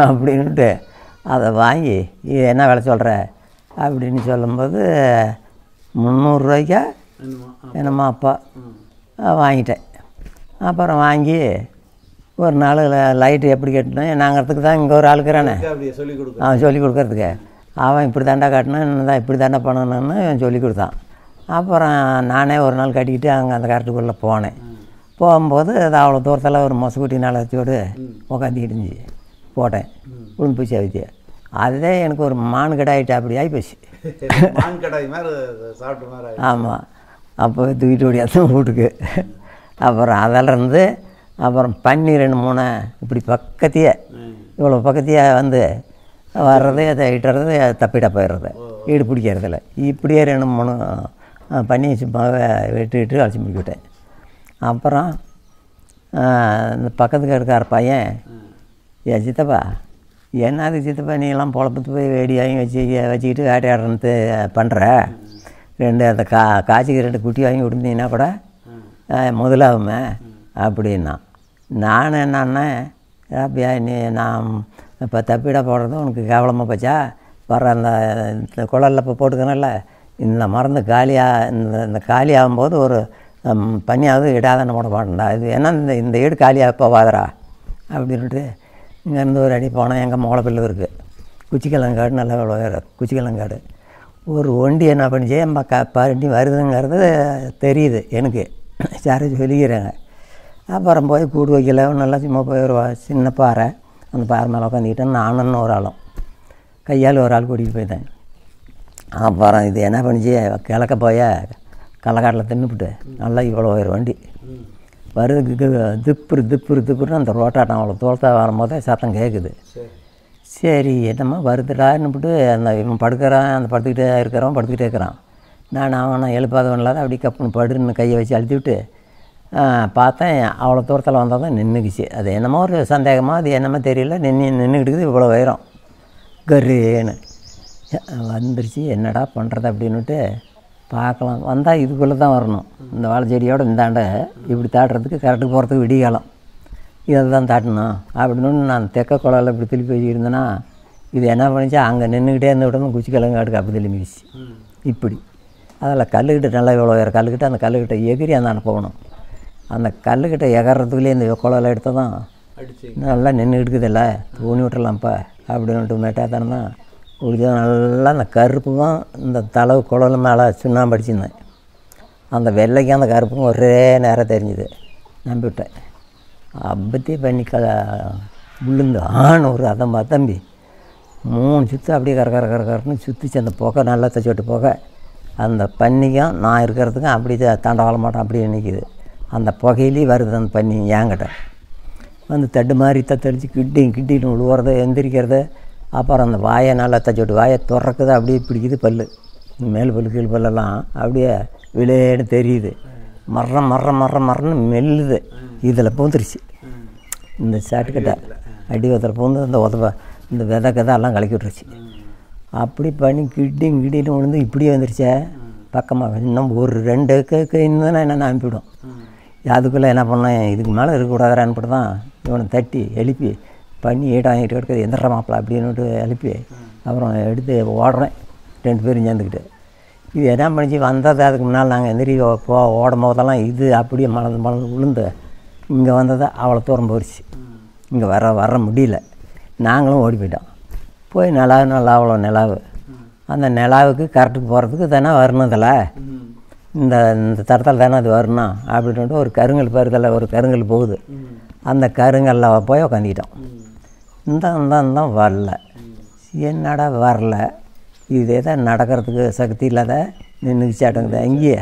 அப்படின்ட்டு அதை வாங்கி இது என்ன விலை சொல்கிற அப்படின்னு சொல்லும்போது 300 ரூபாய்க்கா என்னம்மா அப்பா வாங்கிட்டேன். அப்புறம் வாங்கி ஒரு நாள் லைட்டு எப்படி கட்டினேன் நாங்கிறதுக்கு தான் இங்கே ஒரு ஆளுக்குறானே அவன் சொல்லி கொடுக்கறதுக்கு. அவன் இப்படி தாண்டா காட்டினேன் தான் இப்படி தாண்டா பண்ணணுன்னு சொல்லி கொடுத்தான். அப்புறம் நானே ஒரு நாள் கட்டிக்கிட்டு அங்கே அந்த கரெக்டுக்குள்ளே போனேன். போகும்போது அது அவ்வளோ தூரத்தில் ஒரு மொசக்குட்டி நலச்சோடு உட்காந்துக்கிட்டு இருந்துச்சு. போட்டேன் உளுந்து பூச்சி அவிச்சு. அதே எனக்கு ஒரு மான் கடாயிட்டு அப்படி ஆகிப்போச்சு. ஆமாம். அப்போ தூக்கிட்டு ஓடியாதான் வீட்டுக்கு. அப்புறம் அதிலேருந்து அப்புறம் பன்னி 2-3 இப்படி பக்கத்தையே இவ்வளோ பக்கத்தையே வந்து வர்றது அதை இட்டுறது தப்பிட்டா போயிடுறது ஈடு பிடிக்கிறதில்ல. இப்படியே 2-3 பண்ணி சும்மாவே விட்டு அழைச்சி முடிக்கிட்டேன். அப்புறம் இந்த பக்கத்துக்கு இருக்கார் பையன், ஏன் சித்தப்பா என்னது சித்தப்பா நீலாம் பொழப்பத்து போய் வேடியாகி வச்சுக்கிட்டு வேட்டையாடுறது பண்ணுற, 2 அந்த காய்ச்சிக்கு 2 குட்டி வாங்கி விட்டுருந்தீங்கன்னா கூட முதலாகுமே அப்படின்னா. நான் என்னன்னா அப்படியா நீ நான் இப்போ தப்பிட போடுறது உனக்கு கேவலமாக போச்சா, வர அந்த குழலில் இப்போ போட்டுக்கணும்ல, இந்த மருந்து காலியாக இந்த காலி ஆகும்போது ஒரு பனியாவது இடாதான போட மாட்டேன்டா, இது ஏன்னா இந்த ஈடு காலியாக போவாதரா அப்படின்ட்டு இங்கேருந்து ஒரு அடி போனால் எங்கள் மோளப்பில்லு இருக்குது குச்சிக்கிழங்காடு, நல்ல குச்சிக்கிழங்காடு. ஒரு ஒண்டி என்ன பண்ணிச்சு நம்ம பண்டி வருதுங்கிறது தெரியுது எனக்கு, யாரும் சொல்லிக்கிறாங்க. அப்புறம் போய் கூடு வைக்கல நல்லா சும்மா போய் ஒரு சின்ன பாறை, அந்த பாறை மேலே உட்காந்துக்கிட்டேன். நானும் ஒரு ஆளும் கையால் ஒரு ஆள் கூட்டிகிட்டு போயிட்டேன். அப்புறம் இது என்ன பண்ணிச்சு கிழக்க போய் கடலக்காட்டில் தின்னுபிட்டு நல்லா இவ்வளோ ஒரு வண்டி வருதுக்கு திப்புன்னு அந்த ரோட்டாட்டம் அவ்வளோ தோல்த்தாக வரும்போதே சத்தம் கேட்குது. சரி என்னம்மா வருதுடான்னுபிட்டு அந்த இவன் படுக்கிறான், அந்த படுத்துக்கிட்டே இருக்கிறான். நான் அவனை எழுப்பாதவன் இல்லாத அப்படி கப்புன்னு படுன்னு கையை வச்சு அழுத்தி விட்டு பார்த்தேன். அவ்வளோ தூரத்தில் வந்தால் தான் நின்றுக்குச்சு. அது என்னமோ ஒரு சந்தேகமாக அது என்னமோ தெரியல, நின்றுக்கிட்டுக்குது இவ்வளோ உயரம் கருன்னு வந்துருச்சு. என்னடா பண்ணுறது அப்படின்னுட்டு பார்க்கலாம். வந்தால் இதுக்குள்ளே தான் வரணும், இந்த வாழை செடியோடு இந்தாண்ட இப்படி தாட்டுறதுக்கு கரெக்டுக்கு போகிறதுக்கு விடிகாலம் இதை தான் தாட்டணும் அப்படின்னு நான் தெக்க குழாயில் இப்படி திருப்பி வச்சுருந்தேன்னா இது என்ன பண்ணிச்சா அங்கே நின்றுக்கிட்டே இருந்து விடணும் குச்சிக்கிழங்காடுக்கு அப்படி திரும்பிடுச்சு. இப்படி அதில் கல்லுக்கிட்ட நல்லா இவ்வளோ வேறு கல்லுக்கிட்ட அந்த கல்லுக்கிட்ட எகிரி அந்த போகணும். அந்த கல்லுக்கிட்ட எகறதுக்குள்ளே இந்த குழாயில் எடுத்தால் தான் நல்லா நின்றுக்கிட்டுக்குதில்ல தூணி விட்டுறலாம்ப்பா அப்படின்ட்டு மேட்டாத்தானே தான் குடிச்சா நல்லா அந்த கருப்புக்கும் இந்த தளவு குழல் மேலே சுண்ணாம்பு அடிச்சிருந்தேன். அந்த வெள்ளைக்கும் அந்த கருப்புக்கும் ஒரே நேரம் தெரிஞ்சுது. நம்பிவிட்டேன். அப்பத்தி பண்ணி விழுந்து ஒரு அதம்பா தம்பி 3 சுற்று அப்படியே கரன்னு சுற்றிச்சு. அந்த புகை நல்லா தச்சுட்டு புகை அந்த பன்னிக்கும் நான் இருக்கிறதுக்கும் அப்படி தாண்டவாள மாட்டோம் அப்படியே நிற்கிது. அந்த புகையிலேயே வருது அந்த பன்னி ஏங்கிட்ட வந்து தட்டு மாதிரி தத்தடிச்சு கிட்டின்னு விழுவுறது எந்திரிக்கிறது. அப்புறம் அந்த வாயை நல்லா தச்சுட்டு வாயை துறக்குது, அப்படியே பிடிக்குது பல், மேல் பல் கீழ் பல்லெல்லாம் அப்படியே விளையாடு தெரியுது. மரன்னு மெல்லுது. இதில் பூந்துருச்சு இந்த சாட்டுக்கிட்ட அடி வதல பூந்து அந்த இந்த விதை எல்லாம் கலக்கி விட்டுருச்சு. அப்படி பண்ணி கிட்டின்னு விழுந்து இப்படியே வந்துருச்சே பக்கமாக. இன்னும் ஒரு 2 இருந்ததுன்னா என்னென்ன அனுப்பிவிடும். அதுக்குள்ளே என்ன பண்ணேன், இதுக்கு மேலே இருக்கக்கூடாது அனுப்பிட்டு தான் இவனை தட்டி எழுப்பி பண்ணி வாங்கிட்டு எடுக்கிறது எந்திர மாப்பிள்ள அப்படின்னுட்டு எழுப்பி அப்புறம் எடுத்து ஓடுறேன் 2 பேரும் சேர்ந்துக்கிட்டு. இது என்ன பண்ணிச்சு வந்தது அதுக்கு முன்னால் நாங்கள் எந்திரி ஓடும் போதெல்லாம் இது அப்படியே மலர்ந்து விழுந்து இங்கே வந்ததை அவ்வளோ தூரம் போயிடுச்சு. இங்கே வர முடியல. நாங்களும் ஓடி போயிட்டோம். போய் நல்லா அவ்வளோ நிலாவு. அந்த நிலாவுக்கு கரெக்டுக்கு போகிறதுக்கு தானே வரணுதில்ல, இந்த தடத்தில் தானே அது வரணும் அப்படின்ட்டு ஒரு கருங்கல் பருதில் ஒரு கருங்கல் போகுது. அந்த கருங்கல்ல போய் உக்காந்துக்கிட்டோம். இந்த வரல. என்னடா வரல, இதே தான் நடக்கிறதுக்கு சக்தி இல்லாத நின்றுச்சாட்டுங்குது. அங்கேயே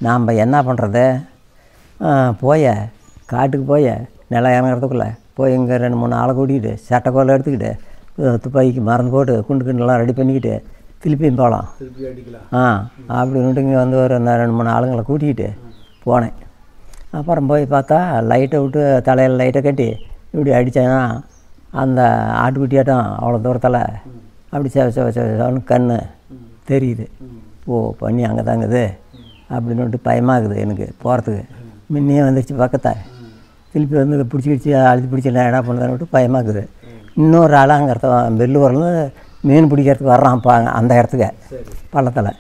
நாம் என்ன பண்ணுறது, காட்டுக்கு நிலம் இறங்குறதுக்குள்ளே போய் இங்கே 2-3 ஆளை கூட்டிக்கிட்டு சட்டைக்கோலை எடுத்துக்கிட்டு துப்பாக்கிக்கு மறந்து போட்டு குண்டுலாம் ரெடி பண்ணிக்கிட்டு திருப்பியும் போகலாம் அப்படின்ட்டு இங்கே வந்து ஒரு 2-3 ஆளுங்களை கூட்டிக்கிட்டு போனேன். அப்புறம் போய் பார்த்தா லைட்டை விட்டு தலையில் லைட்டை கட்டி இப்படி அடித்தேன்னா அந்த ஆட்டுக்குட்டியாட்டம் அவ்வளோ தூரத்தில் அப்படி செவன்னு கண் தெரியுது. பண்ணி அங்கே தாங்குது அப்படின்னுட்டு பயமாகுது எனக்கு போகிறதுக்கு. முன்னையே வந்துருச்சு பக்கத்தை. திருப்பி வந்து பிடிச்சி அழுத்தி பிடிச்சி நான் என்ன பண்ணுறேன்னு விட்டு பயமாக்குது. இன்னொரு ஆள் அங்கே வெள்ளூர்லேருந்து மீன் பிடிக்கிறதுக்கு வர்றான்ப்பாங்க அந்த இடத்துக்கு பள்ளத்தில்.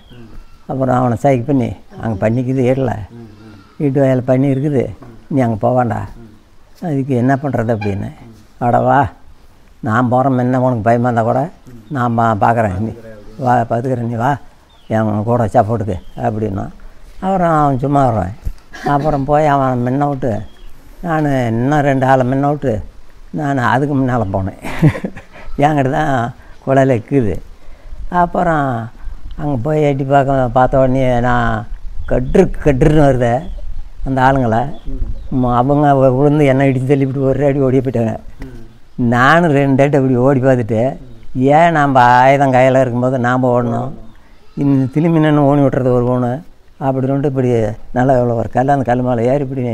அப்புறம் அவனை சைக்கு பண்ணி அங்கே பண்ணிக்குது ஏடல வீட்டு வயலில் பண்ணி இருக்குது, நீ அங்கே போவாண்டா, அதுக்கு என்ன பண்ணுறது அப்படின்னு. அடவா நான் போகிறேன், என்ன உனக்கு பயமாக இருந்தால் கூட நான் பார்க்குறேன், நீ வா பார்த்துக்கிறேன், நீ வா என் கூட சாப்பாட்டுக்கு அப்படின்னா. அப்புறம் அவன் சும்மா வருவேன். அப்புறம் போய் அவன் முன்ன விட்டு நான் இன்னும் 2 ஆளை முன்ன விட்டு நான் அதுக்கு முன்னால் போனேன். என்கிட்ட தான் குழல் இருக்குது. அப்புறம் அங்கே போய் எட்டி பார்த்த உடனே நான் கட்டுருன்னு வருது அந்த ஆளுங்களை. அவங்க விழுந்து எண்ணெய் இடிச்சு தள்ளிவிட்டு ஒரு அடி ஓடி போயிட்டாங்க. நானும் 2 அடி அப்படி ஓடி பார்த்துட்டு, ஏன் நம்ம ஆயுதம் கையில் இருக்கும்போது நாம் ஓடணும், இந்த திரும்பி நின்று ஓடி விட்டுறது ஒரு ஓணு அப்படின்ட்டு இப்படி நல்லா எவ்வளோ ஒரு கல் அந்த கல் மேலே ஏறி இப்படி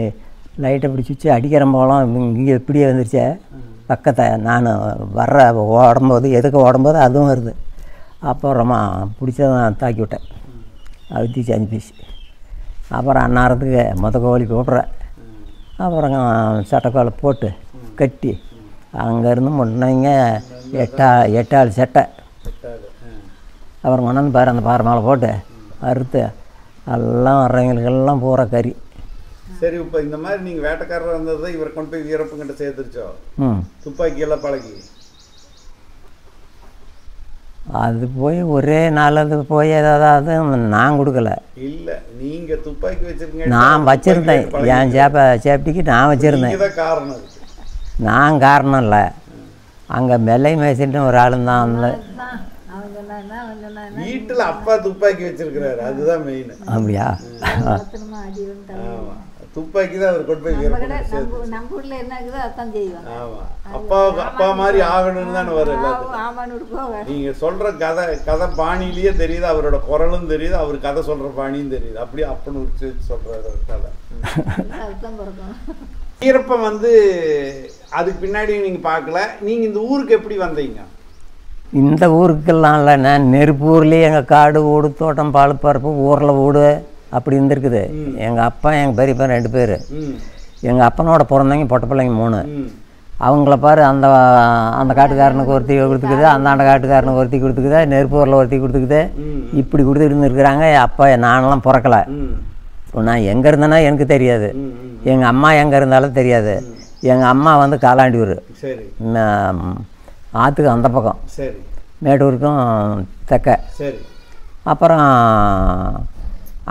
லைட்டை இப்படி சுற்றி அடிக்கிற போகலாம் இங்கே இப்படியே வந்துருச்சே பக்கத்தை. நான் வர்ற ஓடும்போது எதுக்கு ஓடும்போது அதுவும் வருது. அப்புறமா பிடிச்சதான் தாக்கி விட்டேன், அழுத்தி செஞ்சு பேசி. அப்புறம் அந்நேரத்துக்கு கோழி கூப்பிட்றேன். அப்புறம் சட்டைக்கோலை போட்டு கட்டி அங்கேருந்து முன்னைங்க 8 ஆள் சட்டை. அப்புறம் கொண்டாந்து பாரு அந்த பாறை மேலே போட்டு அறுத்து எல்லாம் வர்றவங்களுக்கெல்லாம் பூரா கறி. சரி, இப்போ இந்த மாதிரி நீங்கள் வேட்டைக்காரராக இருந்தது தான் இவரை கொண்டு போய் வீரப்பங்கிட்ட சேர்த்துருச்சோ? துப்பாக்கியெல்லாம் பழகி அது போய் ஒரே நாள் அது போய் ஏதாவது நான் கொடுக்கல. இல்லை, நீங்கள் துப்பாக்கி வச்சுருக்கீங்க. நான் வச்சுருந்தேன், என் சேஃப்டிக்கு நான் வச்சுருந்தேன். காரணம் நான் காரணம் இல்லை, அங்கே வெள்ளை மேய்ச்சிட்டு ஒரு ஆளுந்தான் அந்த வீட்டில் அப்பா துப்பாக்கி வச்சிருக்கிறாரு, அதுதான் மெயின். அப்படியா? துப்பாக்கி தான் அவர் கொண்டு போய் நம்ம ஊர்ல என்ன இருக்குதோ அதான் செய்வாங்க. அப்பா மாதிரி ஆகணும்னு தான் வரும். நீங்க சொல்ற கதை பாணியிலேயே தெரியுது, அவரோட குரலும் தெரியுது, அவர் கதை சொல்ற பாணியும் தெரியுது. அப்படியே அப்பன்னு உரிச்சு சொல்றாரு கதை. வீரப்பன் வந்து அதுக்கு பின்னாடி நீங்க பார்க்கல. நீங்க இந்த ஊருக்கு எப்படி வந்தீங்க? இந்த ஊருக்கெல்லாம் இல்லை, நான் நெருப்பூர்லேயே எங்கள் காடு வீடு தோட்டம் பால் பருப்பு ஊரில் வீடு அப்படி இருந்திருக்குது. எங்கள் அப்பா எங்கள் பெரியப்பா 2 பேர். எங்கள் அப்பனோட பிறந்தவங்க பொட்ட பிள்ளைங்க 3. அவங்கள பாரு, அந்த காட்டுக்காரனுக்கு ஒருத்தி கொடுத்துக்குது, அந்த காட்டுக்காரனுக்கு ஒருத்தி கொடுத்துக்குது, நெருப்பூரில் ஒருத்தி கொடுத்துக்குது, இப்படி கொடுத்துட்டு இருந்துருக்குறாங்க. அப்பா நானெல்லாம் பிறக்கலை. நான் எங்கே இருந்தேன்னா எனக்கு தெரியாது, எங்கள் அம்மா எங்கே இருந்தாலும் தெரியாது. எங்கள் அம்மா வந்து காலாண்டியூர் ஆற்றுக்கு அந்த பக்கம், மேட்டூருக்கும் தெக்க. அப்புறம்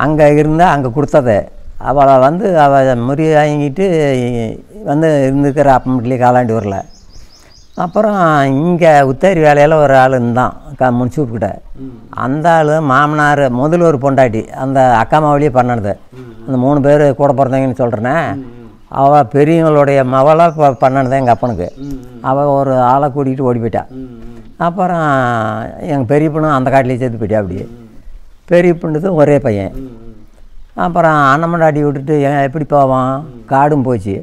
அங்கே இருந்தால் அங்கே கொடுத்தது. அவளை வந்து அவள் முறி வாங்கிட்டு வந்து இருந்துக்கிற அப்பமட்டிலே காலாண்டியூரில். அப்புறம் இங்கே உத்தேரி வேலையில் ஒரு ஆள் இருந்தான் முன்சூப்கிட்ட. அந்த ஆள் மாமனார் முதல்ல ஒரு பொண்டாட்டி அந்த அக்கா மாவிலேயே பண்ணது. அந்த 3 பேர் கூட பிறந்தவங்கன்னு சொல்கிறேனே, அவள் பெரியவங்களுடைய மவளாக பண்ணது எங்கள் அப்பனுக்கு. அவள் ஒரு ஆளை கூட்டிகிட்டு ஓடி போயிட்டாள். அப்புறம் எங்கள் பெரிய பொண்ணு அந்த காட்டிலே சேர்த்து போயிட்டா. அப்படியே பெரிய பொண்ணுது ஒரே பையன். அப்புறம் அண்ணமண்டாடி விட்டுட்டு எப்படி போவான், காடும் போச்சு.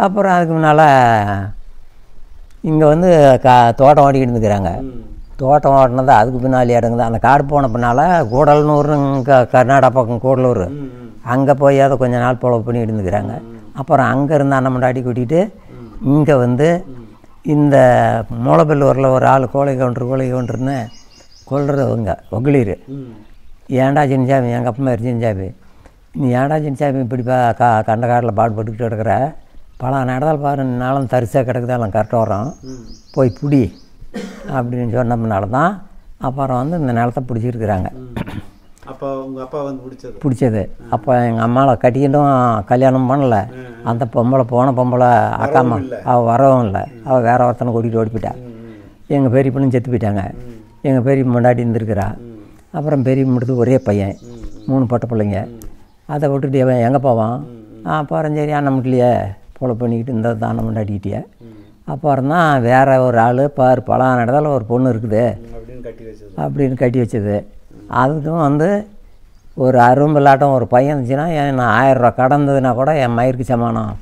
அப்புறம் அதுக்கு முன்னால் இங்கே வந்து தோட்டம் ஓடிக்கிட்டு இருந்துக்கிறாங்க. தோட்டம் ஓட்டினது அதுக்கு பின்னாலே இடங்குது. அந்த காடு போன பின்னால் கூடலூர் கர்நாடகா பக்கம் கூடலூர் அங்கே போய் அதை கொஞ்ச நாள் பொழப்பு பண்ணிட்டு இருந்துக்கிறாங்க. அப்புறம் அங்கேருந்து அண்ணமண்டாடி கூட்டிகிட்டு இங்கே வந்து இந்த மூலப்பெல்லூரில் ஒரு ஆள் கோழை கவுண்டர்னு கொள்றவங்க ஒgliர். ஏன்டா சின்சாமி, எங்கள் அப்பா மாதிரி சின்சாமி, நீ ஏன்டா சின்சாமி இப்படி கண்ட காட்டில் பாடுபட்டுக்கிட்டு கிடக்கிற, பல நடந்தால் பாரு நாளும் தரிசாக கிடக்குது, எல்லாம் கரெக்டாக வரோம், போய் பிடி அப்படின்னு சொன்னோம்னால தான் அப்புறம் வந்து இந்த நிலத்தை பிடிச்சிருக்கிறாங்க. அப்போ உங்கள் அப்பா வந்து பிடிச்சது. அப்போ எங்கள் அம்மாவை கட்டிக்கிட்டும் கல்யாணம் பண்ணலை. அந்த போன பொம்பளை அக்காம்மா அவள் வரவும் இல்லை, அவள் வேற ஒருத்தனை கூட்டிகிட்டு ஓடி போயிட்டா. எங்கள் பெரிய பொண்ணும் செத்து போயிட்டாங்க. எங்கள் பெரிய முன்னாடி இருந்திருக்கிறா. அப்புறம் பெரிய முடித்து ஒரே பையன், 3 பொட்ட பிள்ளைங்க. அதை விட்டுட்டு எங்கே போவான்? அப்புறம் சரி அண்ணமட்டிலையே போல பண்ணிக்கிட்டு இந்த தானே முண்டாட்டிக்கிட்டியே. அப்புறம் தான் வேற ஒரு ஆள் பாரு பழம் நடந்தால ஒரு பொண்ணு இருக்குது அப்படின்னு கட்டி வச்சது. அதுக்கும் வந்து ஒரு அரும்பில்லாட்டம் ஒரு பையன் இருந்துச்சுன்னா நான் 1000 ரூபா கடந்ததுன்னா கூட என் மயிருக்கு சமானம்.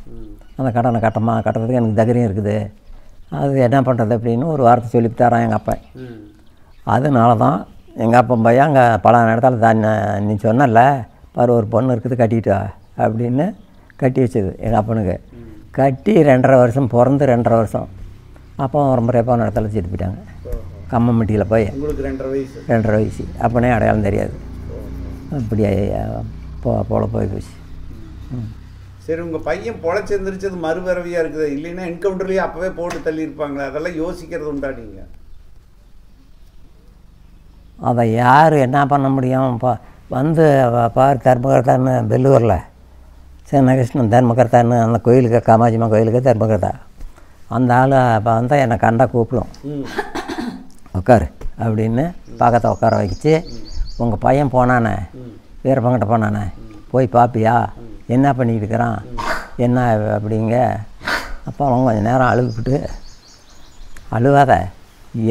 அந்த கடனை கட்டுறதுக்கு எனக்கு தைரியம் இருக்குது. அது என்ன பண்ணுறது அப்படின்னு ஒரு வார்த்தை சொல்லி தரான் எங்கள் அப்பா. அதனால தான் எங்கள் அப்பா பையன் அங்கே பல இடத்துல தான் நீ சொன்னல பாரு ஒரு பொண்ணு இருக்குது கட்டிக்கிட்டா அப்படின்னு கட்டி வச்சது எங்கள் அப்பனுக்கு. கட்டி 2.5 வருஷம், பிறந்து 2.5 வருஷம் அப்போ ஒரு முறையப்போ இடத்துல செத்து போயிட்டாங்க. கம்மம்பட்டியில் போய் உங்களுக்கு 2.5 வயசு. அப்பனே அடையாளம் தெரியாது. அப்படி போல போய் போச்சு. சரி, உங்கள் பையன் பொழைச்சிருந்துருச்சது மறுபிறவியாக இருக்குது. இல்லைன்னா என்கவுண்டர்லேயே அப்போவே போட்டு தள்ளியிருப்பாங்களே, அதெல்லாம் யோசிக்கிறது உண்டா நீங்கள்? அதை யார் என்ன பண்ண முடியும்? வந்து பார் தர்மகர்த்தான்னு பெல்லூரில் சின்னகிருஷ்ணன் தர்மகர்த்தான்னு அந்த கோயிலுக்கு, காமாட்சிமா கோயிலுக்கு தர்மகர்த்தா அந்த ஆள் அப்போ வந்து என்னை கண்டா கூப்பிடும். உட்காரு அப்படின்னு பக்கத்தை உட்கார வச்சு, உங்கள் பையன் போனானே, வீரப்பங்கிட்ட போனானே, போய் பார்ப்பியா, என்ன பண்ணிக்கிட்டு இருக்கிறான், என்ன அப்படிங்க. அப்போ அவங்க கொஞ்சம் நேரம் அழுதுபிட்டு, அழுவாத,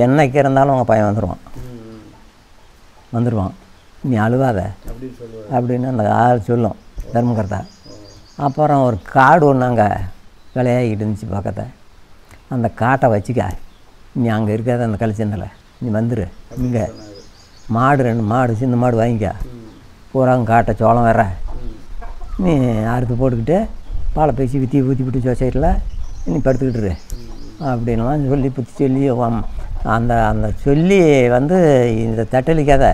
என்னைக்கு இருந்தாலும் உங்கள் பையன் வந்துடுவான், நீ அழுவாத அப்படின்னு அந்த ஆள் சொல்லும் தர்மகர்த்தா. அப்புறம் ஒரு காடு ஒன்று அங்கே விளையாகிட்டு இருந்துச்சு பக்கத்தை. அந்த காட்டை வச்சுக்க, நீ அங்கே இருக்காத அந்த கழிச்சந்தில் நீ வந்துடு, இங்கே மாடு 2 மாடு சின்ன மாடு வாங்கிக்க, பூரா காட்டை சோளம் வேற நீ அறுத்து போட்டுக்கிட்டு பாலை பேசி ஊற்றிவிட்டு சொசைட்டியில் நீ படுத்துக்கிட்டுரு அப்படின்லாம் சொல்லி புத்தி சொல்லி அந்த அந்த சொல்லி வந்து இந்த தட்டளிக்காத,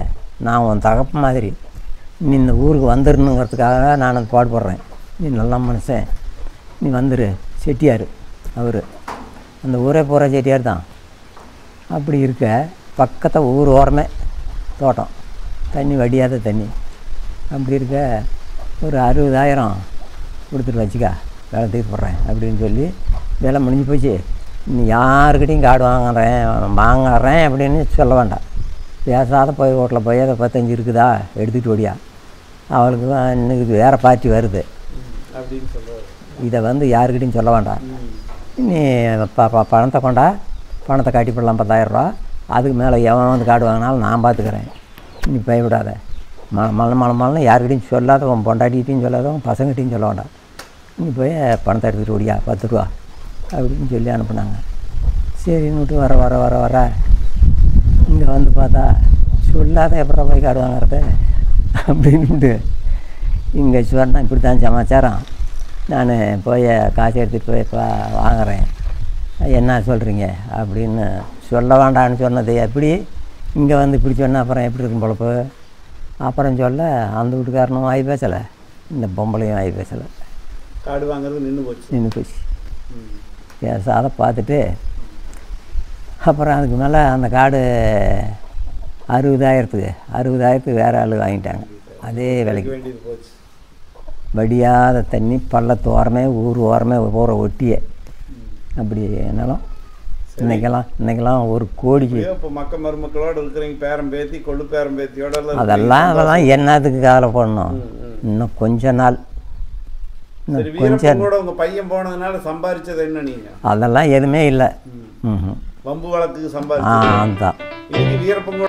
நான் உன் தகப்பு மாதிரி, நீ இந்த ஊருக்கு வந்துடணுங்கிறதுக்காக நான் அந்த பாடுபடுறேன், நீ நல்ல மனுஷன், நீ வந்துடு. செட்டியார் அவர், அந்த ஊரே பூரா செட்டியார் தான். அப்படி இருக்க பக்கத்தை ஊர் ஓரமே தோட்டம், தண்ணி வடியாத தண்ணி. அப்படி இருக்க ஒரு 60,000 கொடுத்துட்டு வச்சுக்கா, வேலை தீர்த்து போடுறேன் அப்படின்னு சொல்லி வேலை முடிஞ்சு போச்சு. நீ யாருக்கிட்டையும் காடு வாங்குறேன் அப்படின்னு சொல்ல வேண்டாம். பேசாத போய் ரோட்டில் போய் அதை 15 இருக்குதா எடுத்துக்கிட்டு ஓடியா, அவளுக்கு இன்னைக்கு வேறு பார்ட்டி வருது அப்படின்னு சொல்லுவார். இதை வந்து யாருக்கிட்டையும் சொல்ல வேண்டாம். நீ பணத்தை கொண்டா, பணத்தை கட்டி போடலாம் 10,000 ரூபா, அதுக்கு மேலே எவன் வந்து காடு வாங்கினாலும் நான் பார்த்துக்கிறேன், நீ பயப்படாத. மழை யாருக்கிட்டையும் சொல்லாத, உன் பொண்டாட்டிகிட்டையும் சொல்லாத, உன் பசங்கிட்டையும் சொல்ல வேண்டாம், நீ போய் பணத்தை எடுத்துகிட்டு ஓடியா 10 ரூபா அப்படின்னு சொல்லி அனுப்புனாங்க. சரின்னு விட்டு வர இங்கே வந்து பார்த்தா சொல்லாத எப்படா போய் காடு வாங்குறது அப்படின்ட்டு இங்கே சொன்னால் இப்படி தான் சமாச்சாரம், நான் போய் காசு எடுத்துகிட்டு போய் இப்போ வாங்குகிறேன், என்ன சொல்கிறீங்க அப்படின்னு சொல்ல வேண்டான்னு சொன்னது எப்படி இங்கே வந்து இப்படி சொன்னால் அப்புறம் எப்படி இருக்கும் பொழப்பு? அப்புறம் சொல்ல அந்த வீட்டுக்காரனும் வாய் பேசலை, இந்த பொம்பளையும் வாய் பேசலை, காடு வாங்குறது நின்று போச்சு. அதை பார்த்துட்டு அப்புறம் அதுக்கு மேலே அந்த காடு 60,000க்கு வேறு ஆள் வாங்கிட்டாங்க. அதே விலைக்கு போச்சு. வடியாத தண்ணி பள்ளத்து ஓரமே, ஊர் ஓரமே போகிற ஒட்டியே. அப்படி என்னாலும் இன்னைக்கெல்லாம் 1 கோடிக்கு இப்போ மக்கள் மருமக்களோடு இருக்கிறீங்க, பேரம் பேத்தி கொள்ளு பேரம் பேத்தியோட அதெல்லாம் என்னத்துக்கு காலை போடணும்? இன்னும் கொஞ்ச நாள் கொஞ்சம் உங்க பையன் போனதுனால சம்பாதிச்சது என்ன? நீங்க அதெல்லாம் எதுவுமே இல்லை. வம்பு வழக்குக்கு சம்பாதிச்சு தான் வீரப்பன்